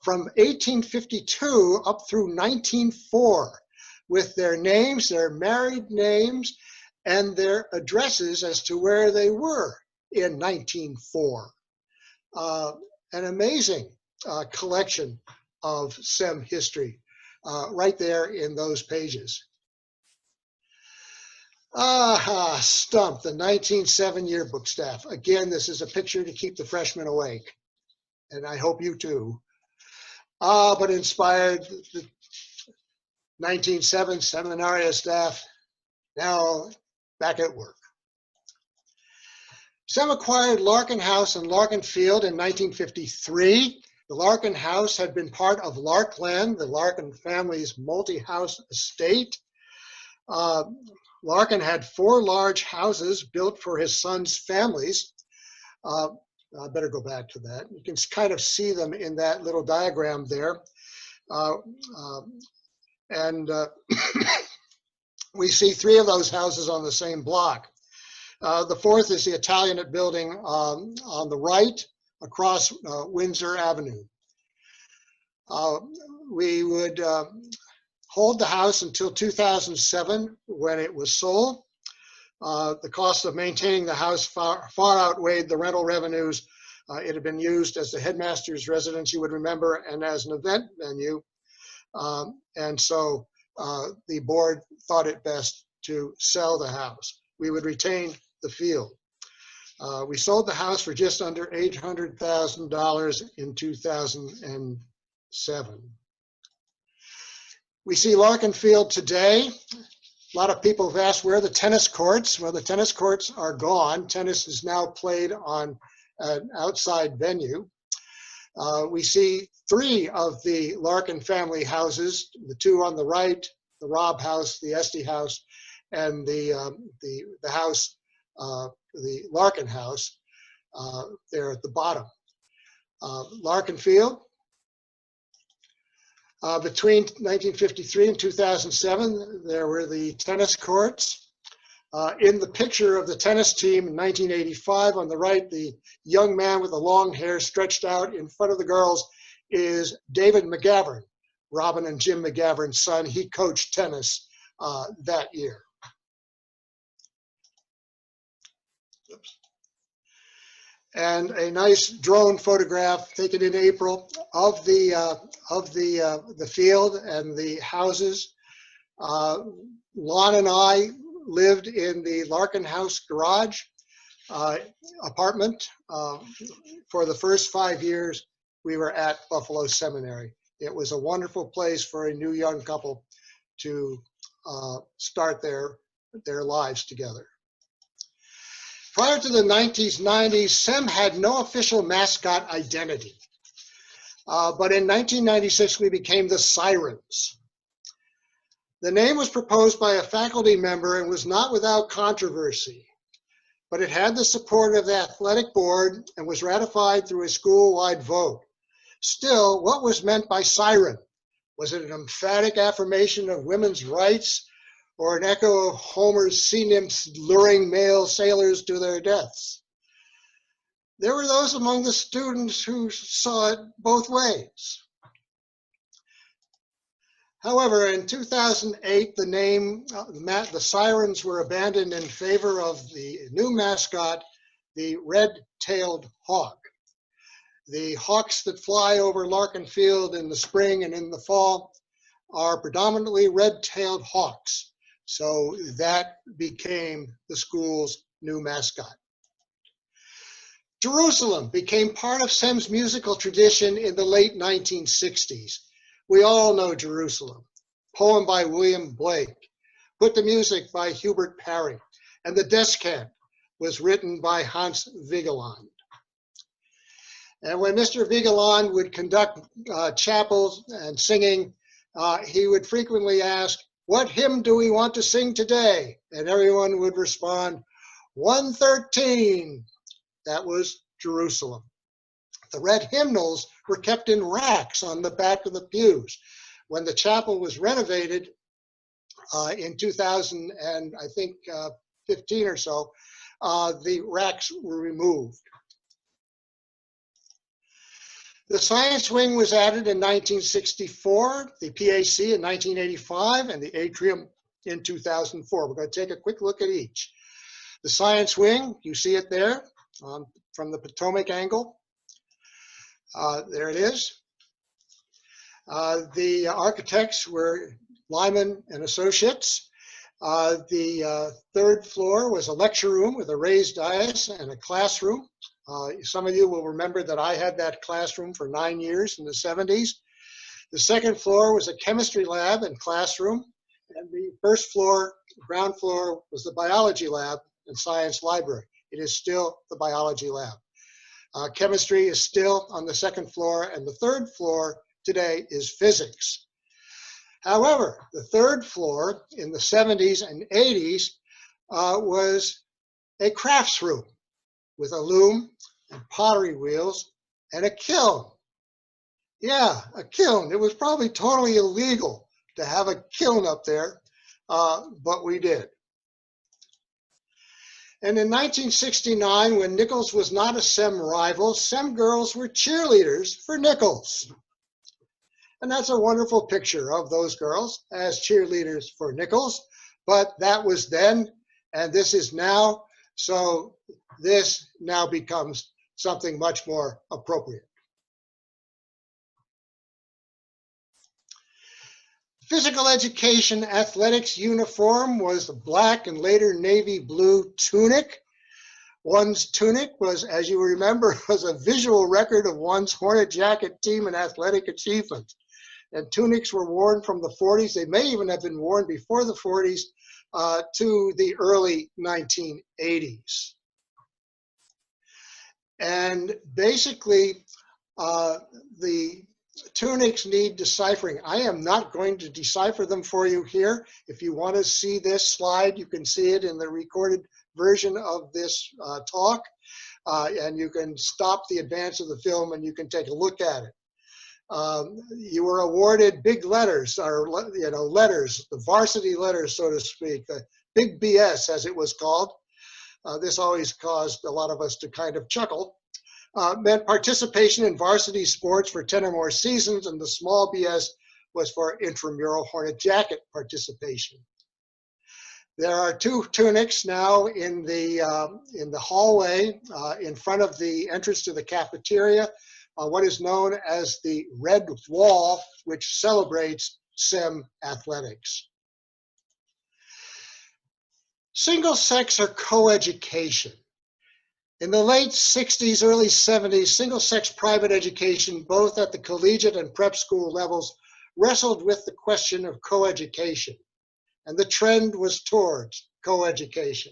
from 1852 up through 1904 with their names, their married names, and their addresses as to where they were in 1904. An amazing collection of SEM history right there in those pages. Stumped, the 1907 yearbook staff. Again, this is a picture to keep the freshmen awake, and I hope you too. But inspired the 1907 Seminaria staff, now back at work. SEM acquired Larkin House and Larkin Field in 1953. The Larkin House had been part of Larkland, the Larkin family's multi-house estate. Larkin had 4 large houses built for his sons' families. I better go back to that. You can kind of see them in that little diagram there. We see 3 of those houses on the same block. The 4th is the Italianate building on the right across Windsor Avenue. We would hold the house until 2007 when it was sold. The cost of maintaining the house far outweighed the rental revenues. It had been used as the headmaster's residence, you would remember, and as an event venue. And so the board thought it best to sell the house. We would retain the field. We sold the house for just under $800,000 in 2007. We see Larkin Field today. A lot of people have asked where are the tennis courts. Well, the tennis courts are gone. Tennis is now played on an outside venue. We see 3 of the Larkin family houses, the 2 on the right, the Robb House, the Esty House, and the house, the Larkin House, there at the bottom. Larkin Field. Between 1953 and 2007, there were the tennis courts. In the picture of the tennis team in 1985, on the right, the young man with the long hair stretched out in front of the girls is David McGavern, Robin and Jim McGavern's son. He coached tennis that year. Oops. And a nice drone photograph taken in April of the field and the houses. Lon and I lived in the Larkin House garage apartment. For the first 5 years, we were at Buffalo Seminary. It was a wonderful place for a new young couple to start their lives together. Prior to the 1990s, SEM had no official mascot identity. But in 1996, we became the Sirens. The name was proposed by a faculty member and was not without controversy, but it had the support of the athletic board and was ratified through a school-wide vote. Still, what was meant by siren? Was it an emphatic affirmation of women's rights or an echo of Homer's sea nymphs luring male sailors to their deaths? There were those among the students who saw it both ways. However, in 2008, the name, the Sirens were abandoned in favor of the new mascot, the red-tailed hawk. The hawks that fly over Larkin Field in the spring and in the fall are predominantly red-tailed hawks. So that became the school's new mascot. Jerusalem became part of SEM's musical tradition in the late 1960s. We all know Jerusalem, poem by William Blake, put to music by Hubert Parry, and the descant was written by Hans Vigeland. And when Mr. Vigeland would conduct chapels and singing, he would frequently ask, "What hymn do we want to sing today?" And everyone would respond, 113. That was Jerusalem. The red hymnals were kept in racks on the back of the pews. When the chapel was renovated in 2000 and I think 15 or so, the racks were removed. The science wing was added in 1964, the PAC in 1985, and the atrium in 2004. We're going to take a quick look at each. The science wing, you see it there from the Potomac angle. There it is. The architects were Lyman and Associates. The third floor was a lecture room with a raised dais and a classroom. Some of you will remember that I had that classroom for 9 years in the 70s. The second floor was a chemistry lab and classroom. And the first floor, ground floor, was the biology lab and science library. It is still the biology lab. Chemistry is still on the second floor, and the third floor today is physics. However, the third floor in the 70s and 80s was a crafts room with a loom and pottery wheels and a kiln. Yeah, a kiln. It was probably totally illegal to have a kiln up there, but we did. And in 1969, when Nichols was not a SEM rival, SEM girls were cheerleaders for Nichols. And that's a wonderful picture of those girls as cheerleaders for Nichols. But that was then, and this is now. So this now becomes something much more appropriate. Physical education athletics uniform was the black and later navy blue tunic. One's tunic was, as you remember, was a visual record of one's Hornet jacket team and athletic achievement. And tunics were worn from the 40s. They may even have been worn before the 40s to the early 1980s. And basically, the tunics need deciphering. I am not going to decipher them for you here. If you want to see this slide, you can see it in the recorded version of this talk, and you can stop the advance of the film and you can take a look at it. You were awarded big letters, or letters, the varsity letters, so to speak, big BS as it was called. This always caused a lot of us to kind of chuckle. Meant participation in varsity sports for 10 or more seasons, and the small BS was for intramural Hornet Jacket participation. There are two tunics now in the hallway in front of the entrance to the cafeteria, what is known as the Red Wall, which celebrates SEM athletics. Single sex or coeducation. In the late 60s, early 70s, single-sex private education, both at the collegiate and prep school levels, wrestled with the question of coeducation, and the trend was towards coeducation.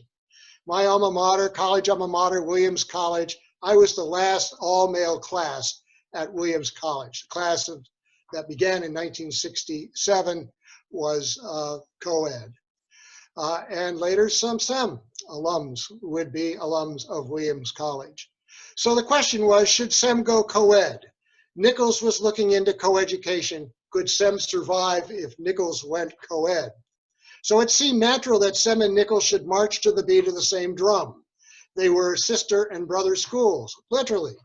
My alma mater, college alma mater, Williams College, I was the last all-male class at Williams College. The class that began in 1967 was co-ed. And later some SEM alums would be alums of Williams College. So the question was, should SEM go co-ed? Nichols was looking into coeducation. Could SEM survive if Nichols went co-ed? So it seemed natural that SEM and Nichols should march to the beat of the same drum. They were sister and brother schools, literally.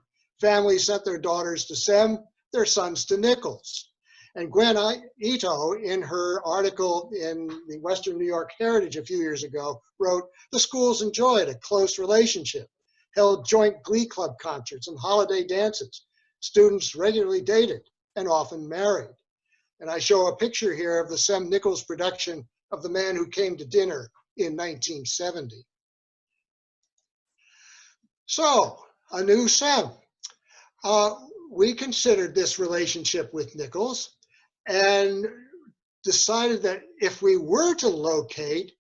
Families sent their daughters to SEM, their sons to Nichols. And Gwen Ito, in her article in the Western New York Heritage a few years ago, wrote, the schools enjoyed a close relationship, held joint glee club concerts and holiday dances. Students regularly dated and often married. And I show a picture here of the SEM Nichols production of The Man Who Came to Dinner in 1970. So, a new SEM. We considered this relationship with Nichols and decided that if we were to locate,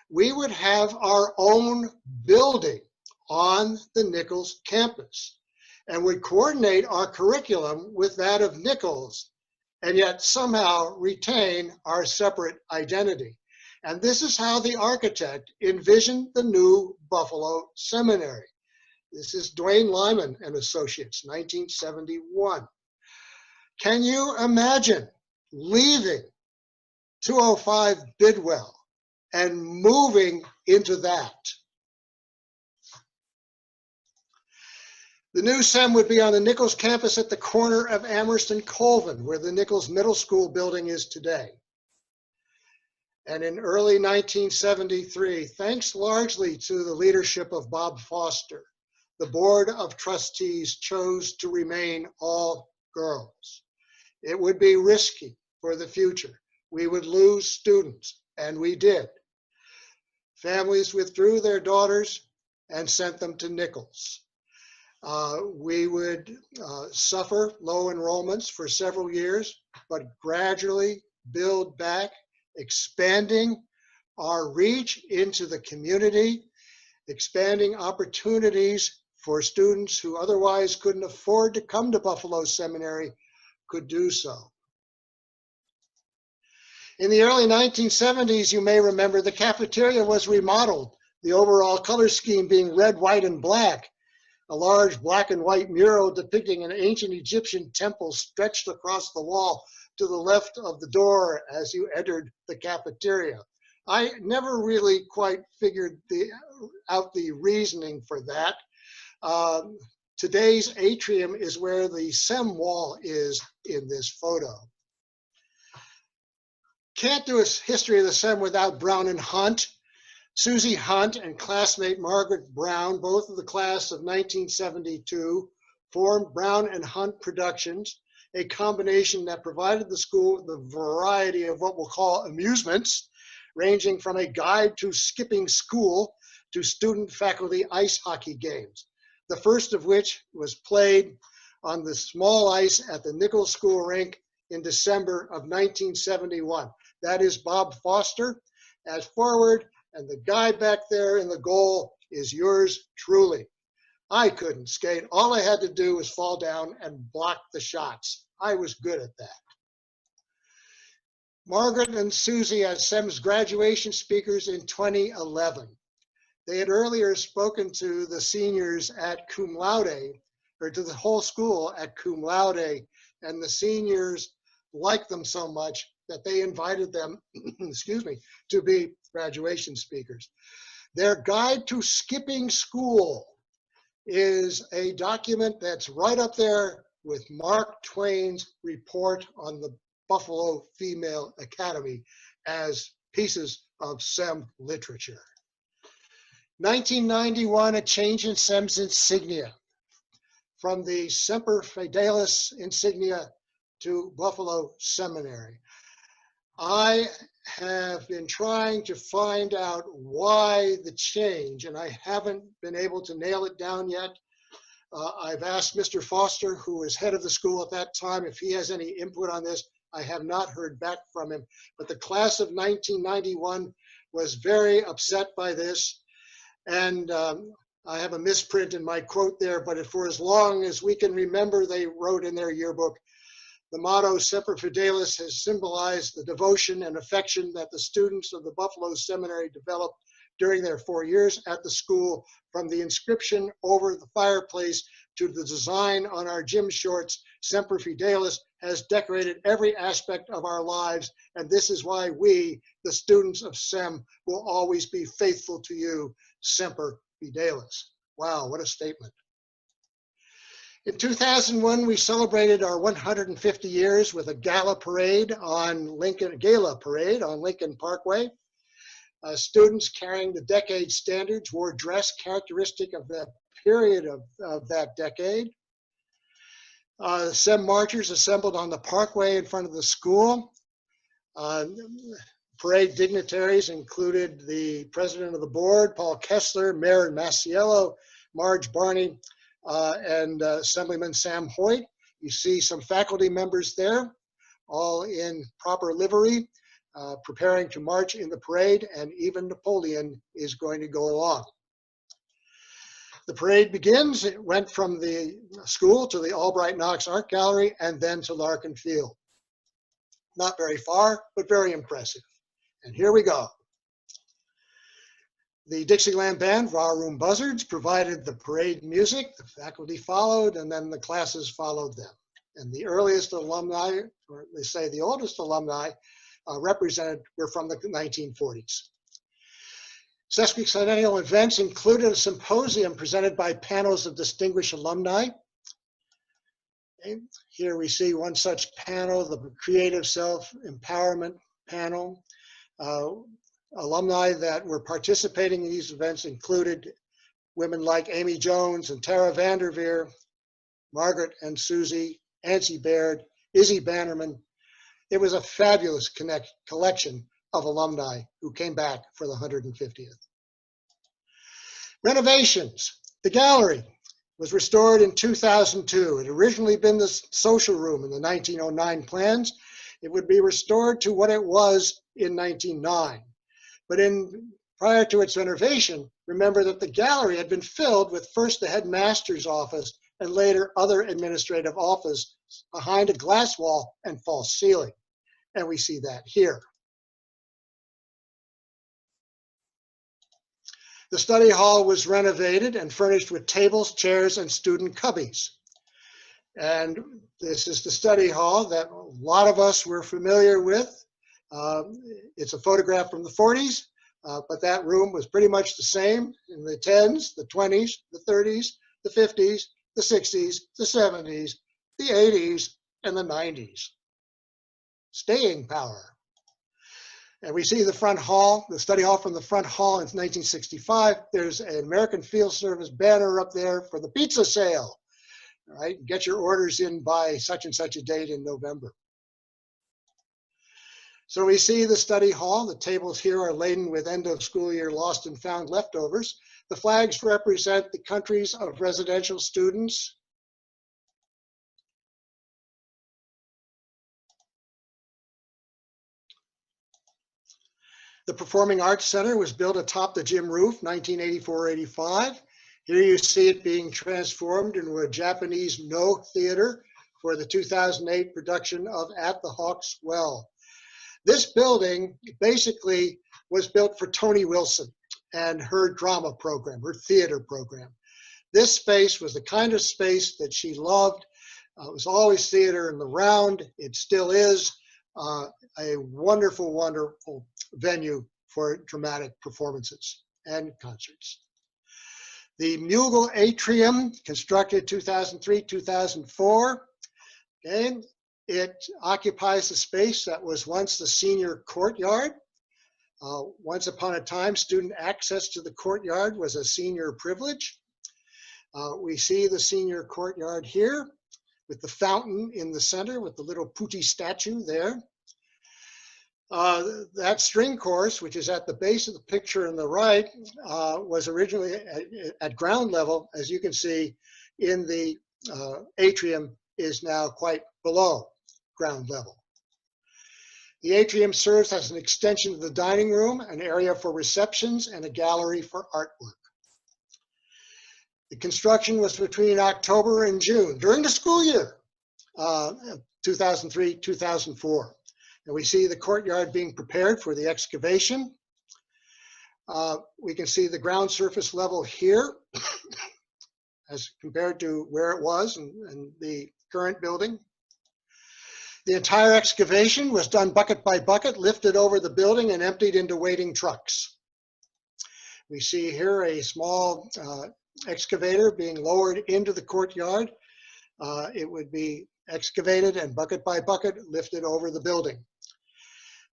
we would have our own building on the Nichols campus and would coordinate our curriculum with that of Nichols and yet somehow retain our separate identity. And this is how the architect envisioned the new Buffalo Seminary. This is Dwayne Lyman and Associates, 1971. Can you imagine leaving 205 Bidwell and moving into that? The new SEM would be on the Nichols campus at the corner of Amherst and Colvin, where the Nichols Middle School building is today. And in early 1973, thanks largely to the leadership of Bob Foster, the Board of Trustees chose to remain all girls. It would be risky for the future. We would lose students, and we did. Families withdrew their daughters and sent them to Nichols. We would suffer low enrollments for several years, but gradually build back, expanding our reach into the community, expanding opportunities for students who otherwise couldn't afford to come to Buffalo Seminary could do so. In the early 1970s, you may remember, the cafeteria was remodeled, the overall color scheme being red, white, and black. A large black and white mural depicting an ancient Egyptian temple stretched across the wall to the left of the door as you entered the cafeteria. I never really quite figured out the reasoning for that. Today's atrium is where the SEM wall is in this photo. Can't do a history of the SEM without Brown and Hunt. Susie Hunt and classmate Margaret Brown, both of the class of 1972, formed Brown and Hunt Productions, a combination that provided the school with a variety of what we'll call amusements, ranging from a guide to skipping school to student-faculty ice hockey games, the first of which was played on the small ice at the Nichols School rink in December of 1971. That is Bob Foster as forward, and the guy back there in the goal is yours truly. I couldn't skate. All I had to do was fall down and block the shots. I was good at that. Margaret and Susie as SEM's graduation speakers in 2011. They had earlier spoken to the seniors at cum laude, or to the whole school at cum laude, and the seniors liked them so much that they invited them, excuse me, to be graduation speakers. Their guide to skipping school is a document that's right up there with Mark Twain's report on the Buffalo Female Academy as pieces of SEM literature. 1991, a change in SEM's insignia from the Semper Fidelis insignia to Buffalo Seminary. I have been trying to find out why the change, and I haven't been able to nail it down yet. I've asked Mr. Foster, who was head of the school at that time, if he has any input on this. I have not heard back from him, but the class of 1991 was very upset by this. And I have a misprint in my quote there, but for as long as we can remember, they wrote in their yearbook, the motto Semper Fidelis has symbolized the devotion and affection that the students of the Buffalo Seminary developed during their 4 years at the school, from the inscription over the fireplace to the design on our gym shorts. Semper Fidelis has decorated every aspect of our lives, and this is why we, the students of SEM, will always be faithful to you. Semper Fidelis. Wow, what a statement. In 2001, we celebrated our 150 years with a gala parade on Lincoln Parkway. Students carrying the decade standards wore dress characteristic of the period of that decade. SEM marchers assembled on the parkway in front of the school. Parade dignitaries included the president of the board, Paul Kessler, Mayor Masiello, Marge Barney, and Assemblyman Sam Hoyt. You see some faculty members there, all in proper livery, preparing to march in the parade, and even Napoleon is going to go along. The parade begins. It went from the school to the Albright Knox Art Gallery and then to Larkin Field. Not very far, but very impressive. And here we go. The Dixieland Band, Raw Room Buzzards, provided the parade music. The faculty followed, and then the classes followed them. And the earliest alumni, or they say the oldest alumni, represented were from the 1940s. Sesquicentennial events included a symposium presented by panels of distinguished alumni. Okay. Here we see one such panel, the Creative Self-Empowerment panel. Alumni that were participating in these events included women like Amy Jones and Tara Vanderveer, Margaret and Susie, Nancy Baird, Izzy Bannerman. It was a fabulous collection of alumni who came back for the 150th. Renovations. The gallery was restored in 2002. It had originally been the social room in the 1909 plans. It would be restored to what it was in 1909. But prior to its renovation, remember that the gallery had been filled with first the headmaster's office and later other administrative office behind a glass wall and false ceiling. And we see that here. The study hall was renovated and furnished with tables, chairs, and student cubbies. And this is the study hall that a lot of us were familiar with. It's a photograph from the 40s, but that room was pretty much the same in the 10s, the 20s, the 30s, the 50s, the 60s, the 70s, the 80s, and the 90s. Staying power. And we see the front hall, the study hall from the front hall in 1965. There's an American Field Service banner up there for the pizza sale. All right, get your orders in by such and such a date in November. So we see the study hall. The tables here are laden with end of school year lost and found leftovers. The flags represent the countries of residential students. The Performing Arts Center was built atop the gym roof, 1984-85. Here you see it being transformed into a Japanese no theater for the 2008 production of At the Hawk's Well. This building basically was built for Toni Wilson and her drama program, her theater program. This space was the kind of space that she loved. It was always theater in the round. It still is a wonderful, wonderful venue for dramatic performances and concerts. The Mughal Atrium, constructed 2003, 2004. Again, it occupies the space that was once the senior courtyard. Once upon a time, student access to the courtyard was a senior privilege. We see the senior courtyard here with the fountain in the center with the little putti statue there. That string course, which is at the base of the picture on the right, was originally at ground level. As you can see, in the atrium is now quite below ground level. The atrium serves as an extension of the dining room, an area for receptions, and a gallery for artwork. The construction was between October and June, during the school year, 2003, 2004. And we see the courtyard being prepared for the excavation. We can see the ground surface level here as compared to where it was in the current building. The entire excavation was done bucket by bucket, lifted over the building and emptied into waiting trucks. We see here a small excavator being lowered into the courtyard. It would be excavated and bucket by bucket lifted over the building.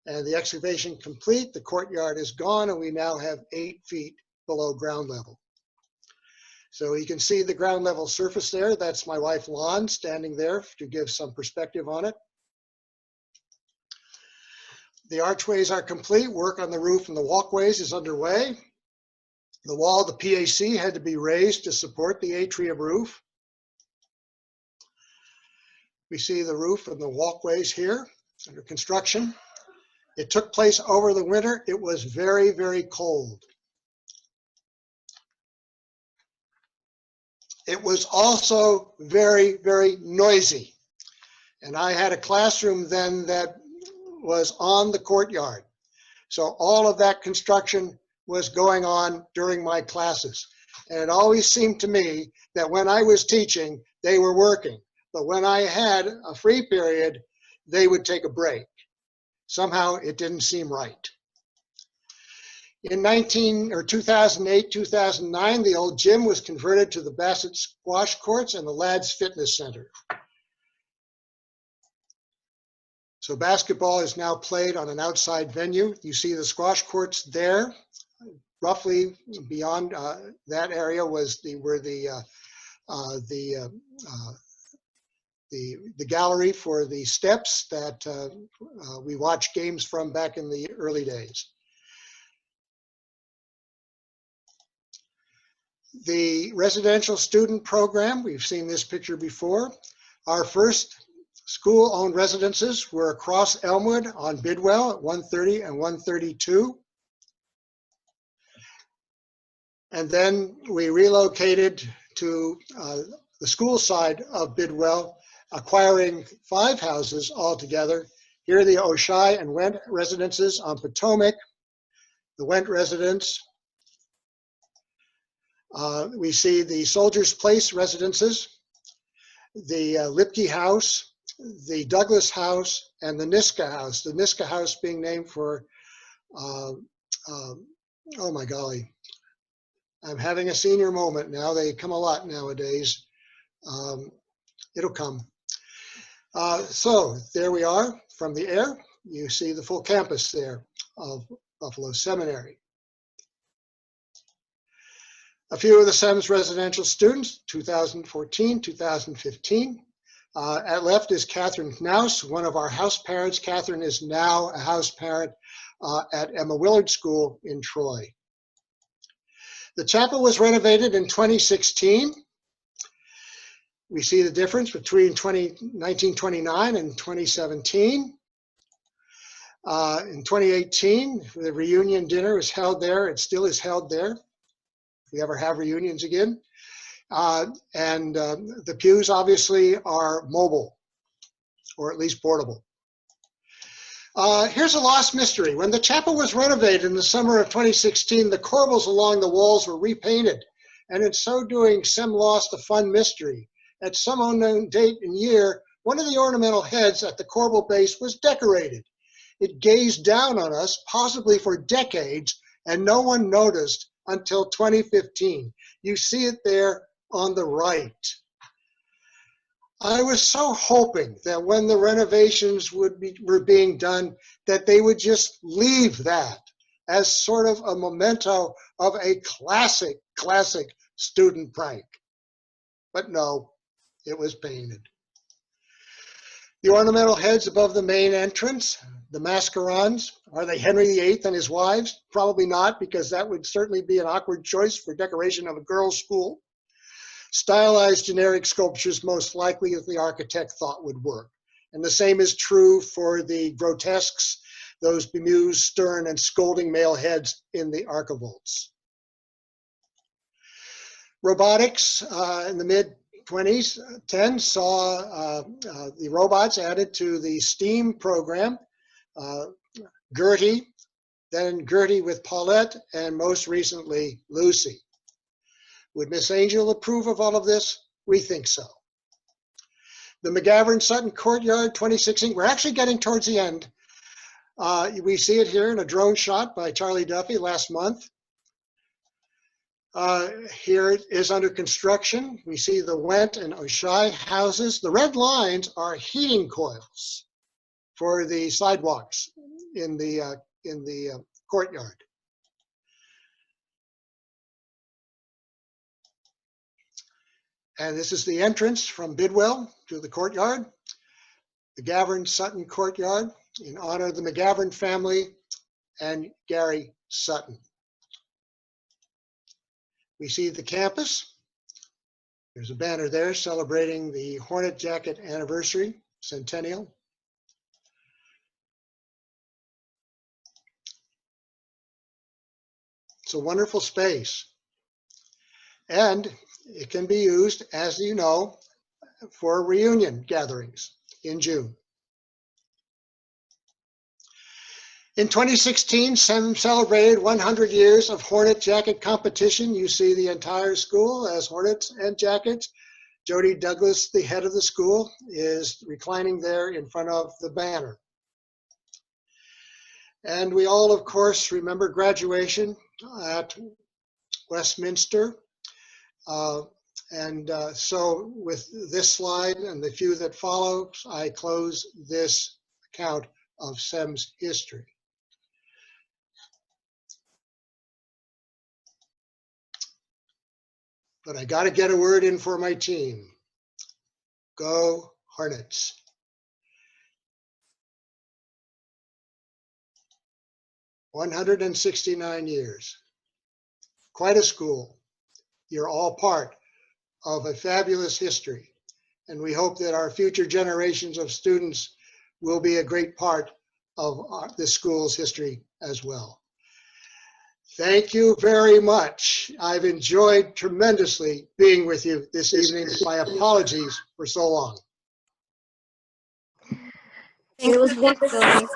And the excavation complete, the courtyard is gone, and we now have 8 feet below ground level. So you can see the ground level surface there. That's my wife Lon standing there to give some perspective on it. The archways are complete. Work on the roof and the walkways is underway. The wall of the PAC had to be raised to support the atrium roof. We see the roof and the walkways here under construction. It took place over the winter. It was very, very cold. It was also very, very noisy. And I had a classroom then that was on the courtyard. So all of that construction was going on during my classes. And it always seemed to me that when I was teaching, they were working. But when I had a free period, they would take a break. Somehow it didn't seem right. In 2008, 2009, the old gym was converted to the Bassett Squash Courts and the Lads Fitness Center. So basketball is now played on an outside venue. You see the squash courts there. Roughly beyond that area was where the gallery for the steps that we watched games from back in the early days. The residential student program, we've seen this picture before. Our first school-owned residences were across Elmwood on Bidwell at 130 and 132. And then we relocated to the school side of Bidwell, acquiring 5 houses altogether. Here are the O'Shea and Went residences on Potomac, the Went residence. We see the Soldiers Place residences, the Lipke House, the Douglas House, and the Niska House. The Niska House being named for, oh my golly, I'm having a senior moment now. They come a lot nowadays. It'll come. So there we are from the air. You see the full campus there of Buffalo Seminary. A few of the SEM's residential students, 2014, 2015. At left is Catherine Knaus, one of our house parents. Catherine is now a house parent at Emma Willard School in Troy. The chapel was renovated in 2016. We see the difference between 1929 and 2017. In 2018, the reunion dinner was held there. It still is held there, if we ever have reunions again. and the pews obviously are mobile, or at least portable. Here's a lost mystery. When the chapel was renovated in the summer of 2016, the corbels along the walls were repainted, and in so doing, SEM lost a fun mystery. At some unknown date and year, one of the ornamental heads at the corbel base was decorated. It gazed down on us, possibly for decades, and no one noticed until 2015. You see it there on the right. I was so hoping that when the renovations were being done, that they would just leave that as sort of a memento of a classic student prank. But no, it was painted. The ornamental heads above the main entrance, the mascarons, are they Henry VIII and his wives? Probably not, because that would certainly be an awkward choice for decoration of a girls' school. Stylized generic sculptures most likely as the architect thought would work. And the same is true for the grotesques, those bemused, stern, and scolding male heads in the archivolts. Robotics in the mid-2010s saw the robots added to the STEAM program. Gertie, then Gertie with Paulette, and most recently, Lucy. Would Miss Angel approve of all of this? We think so. The McGavran-Sutton Courtyard 2016, we're actually getting towards the end. We see it here in a drone shot by Charlie Duffy last month. Here it is under construction. We see the Went and O'Shea houses. The red lines are heating coils for the sidewalks in the courtyard. And this is the entrance from Bidwell to the courtyard, the McGavran-Sutton Courtyard, in honor of the McGavran family and Gary Sutton. We see the campus. There's a banner there celebrating the Hornet Jacket anniversary, centennial. It's a wonderful space. And it can be used, as you know, for reunion gatherings in June. In 2016, SEM celebrated 100 years of Hornet Jacket competition. You see the entire school as Hornets and Jackets. Jody Douglas, the head of the school, is reclining there in front of the banner. And we all, of course, remember graduation at Westminster. So with this slide and the few that follow, I close this account of SEM's history. But I got to get a word in for my team. Go Hornets. "169 years. Quite a school. You're all part of a fabulous history. And we hope that our future generations of students will be a great part of this school's history as well. Thank you very much. I've enjoyed tremendously being with you this evening. My apologies for so long. It was wonderful.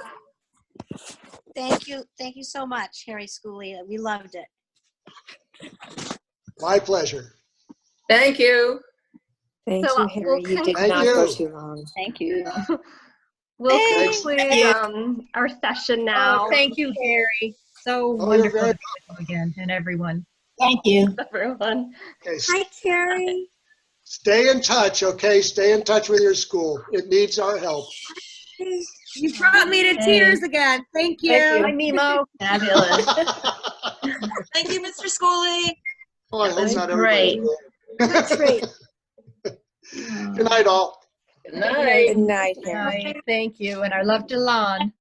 Thank you so much, Harry Schooley. We loved it. My pleasure. Thank you. Thank So you, Harry. You did Thank not you. go too long. Thank you. We'll Thank conclude our session now. Oh, thank you, Harry. So Oh, you're wonderful very to be with you again, and everyone. Thank you. Everyone. Okay, Hi, Carrie. stay in touch, okay? Stay in touch with your school. It needs our help. You brought me to tears again. Thank you. Thank Hi, Mimo. Fabulous. Thank you, Mr. Schooley. Oh, I hope was not everybody. great. That's great. Good night, all. Good night. Good night, Harry. Hi, thank you, and our love to Lon.